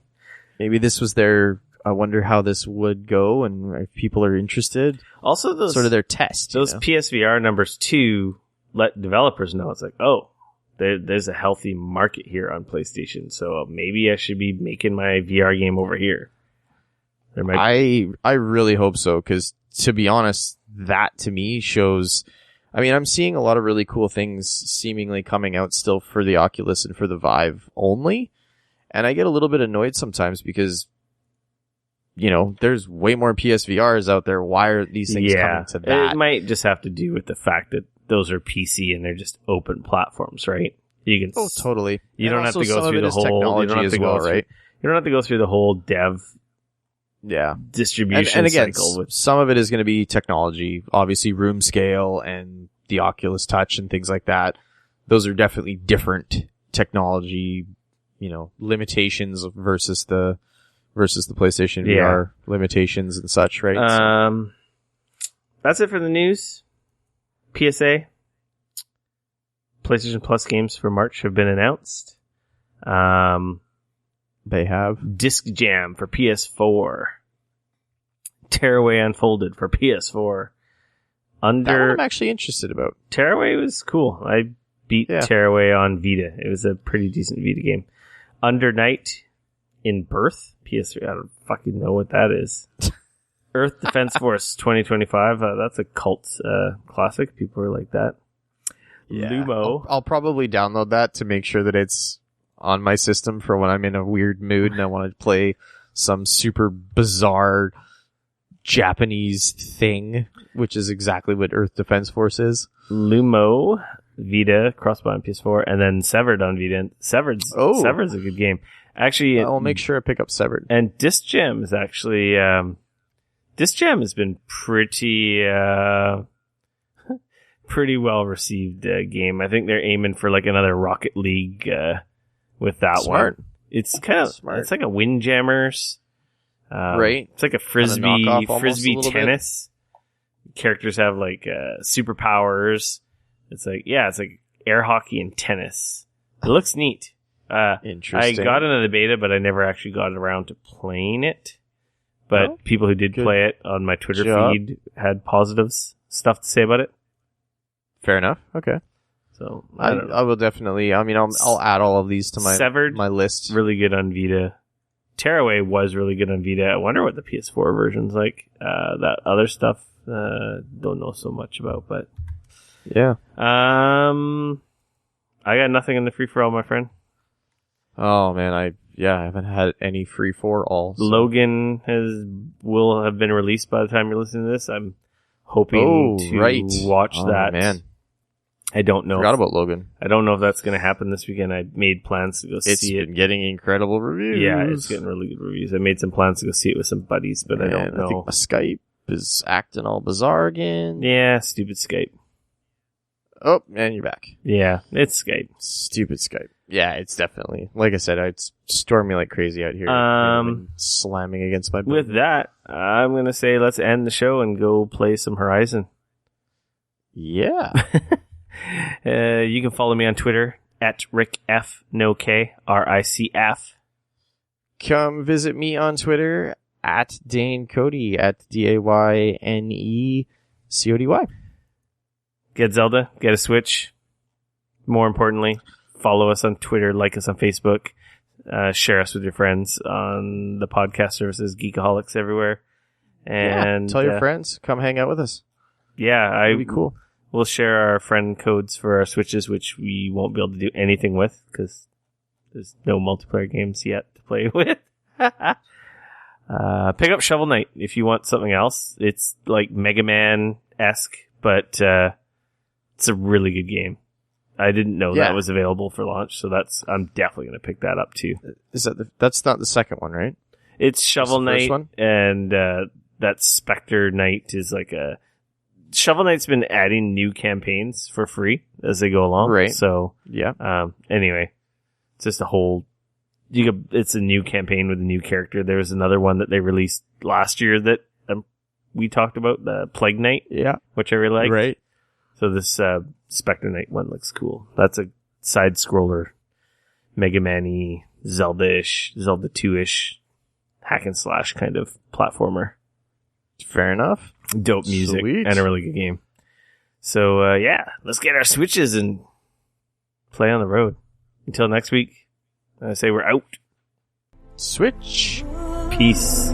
Maybe this was I wonder how this would go and if people are interested. Also, those sort of their test. Those PSVR numbers too let developers know. It's like, oh, there's a healthy market here on PlayStation, so maybe I should be making my VR game over here. I really hope so, because to be honest, that to me shows... I mean, I'm seeing a lot of really cool things seemingly coming out still for the Oculus and for the Vive only. And I get a little bit annoyed sometimes because, there's way more PSVRs out there. Why are these things coming to that? It might just have to do with the fact that those are PC and they're just open platforms, right? You can. Oh, totally. You don't have to go through the whole. You don't have to go through, right? You don't have to go through the whole dev. Yeah. Distribution and again, cycle. Some of it is going to be technology, obviously room scale and the Oculus Touch and things like that. Those are definitely different technology, limitations versus the PlayStation VR limitations and such, right? That's it for the news. PSA. PlayStation Plus games for March have been announced. They have Disc Jam for PS4. Tearaway Unfolded for PS4. that one I'm actually interested about. Tearaway was cool. I beat Tearaway on Vita. It was a pretty decent Vita game. Under Night in Birth. PS3. I don't fucking know what that is. Earth Defense Force 2025. That's a cult classic. People are like that. Yeah. Lumo. I'll probably download that to make sure that it's on my system for when I'm in a weird mood and I want to play some super bizarre Japanese thing, which is exactly what Earth Defense Force is. Lumo, Vita, crossbuy on PS4, and then Severed on Vita. Severed's a good game. Actually, I'll make sure I pick up Severed. And Disc Jam is actually Disc Jam has been pretty well received game. I think they're aiming for like another Rocket League with that Smart. one. It's kind of smart. It's like a Windjammers. Right. It's like a frisbee a tennis. Characters have like superpowers. It's like air hockey and tennis. It looks neat. Interesting. I got into the beta, but I never actually got around to playing it. But people who did play it on my Twitter feed had positives stuff to say about it. Fair enough. Okay. So I will definitely. I mean, I'll add all of these to my list. Really good on Vita. Tearaway was really good on Vita. I wonder what the PS4 version's like. That other stuff, don't know so much about, but yeah. I got nothing in the free for all, my friend. Oh man, I haven't had any free for all. So. Logan will have been released by the time you're listening to this. I'm hoping to watch that. Man. I don't know. Forgot about Logan. I don't know if that's going to happen this weekend. I made plans to go see it. It's been getting incredible reviews. Yeah, it's getting really good reviews. I made some plans to go see it with some buddies, but I don't know. I think my Skype is acting all bizarre again. Yeah, stupid Skype. Oh, and you're back. Yeah, it's Skype. Stupid Skype. Yeah, it's definitely. Like I said, it's storming like crazy out here. Slamming against my button. With that, I'm going to say let's end the show and go play some Horizon. Yeah. You can follow me on Twitter at RickF, no K, RICF. Come visit me on Twitter at Dane Cody, at DAYNECODY. Get Zelda, get a Switch. More importantly, follow us on Twitter, like us on Facebook, share us with your friends on the podcast services, Geekoholics everywhere. And tell your friends, come hang out with us. Yeah, it'd be cool. We'll share our friend codes for our Switches, which we won't be able to do anything with because there's no multiplayer games yet to play with. Pick up Shovel Knight if you want something else. It's like Mega Man-esque, but it's a really good game. I didn't know that was available for launch, so I'm definitely going to pick that up too. Is that's not the second one, right? It's Shovel Knight, and that Spectre Knight is like a... Shovel Knight's been adding new campaigns for free as they go along. Right. So, yeah. Anyway, it's just a whole... it's a new campaign with a new character. There was another one that they released last year that we talked about, the Plague Knight. Yeah. Which I really liked. Right. So this Spectre Knight one looks cool. That's a side-scroller, Mega Man-y, Zelda-ish, Zelda 2-ish, hack and slash kind of platformer. Fair enough. Dope music. Sweet. And a really good game. So, let's get our Switches and play on the road. Until next week, I say we're out. Switch. Peace.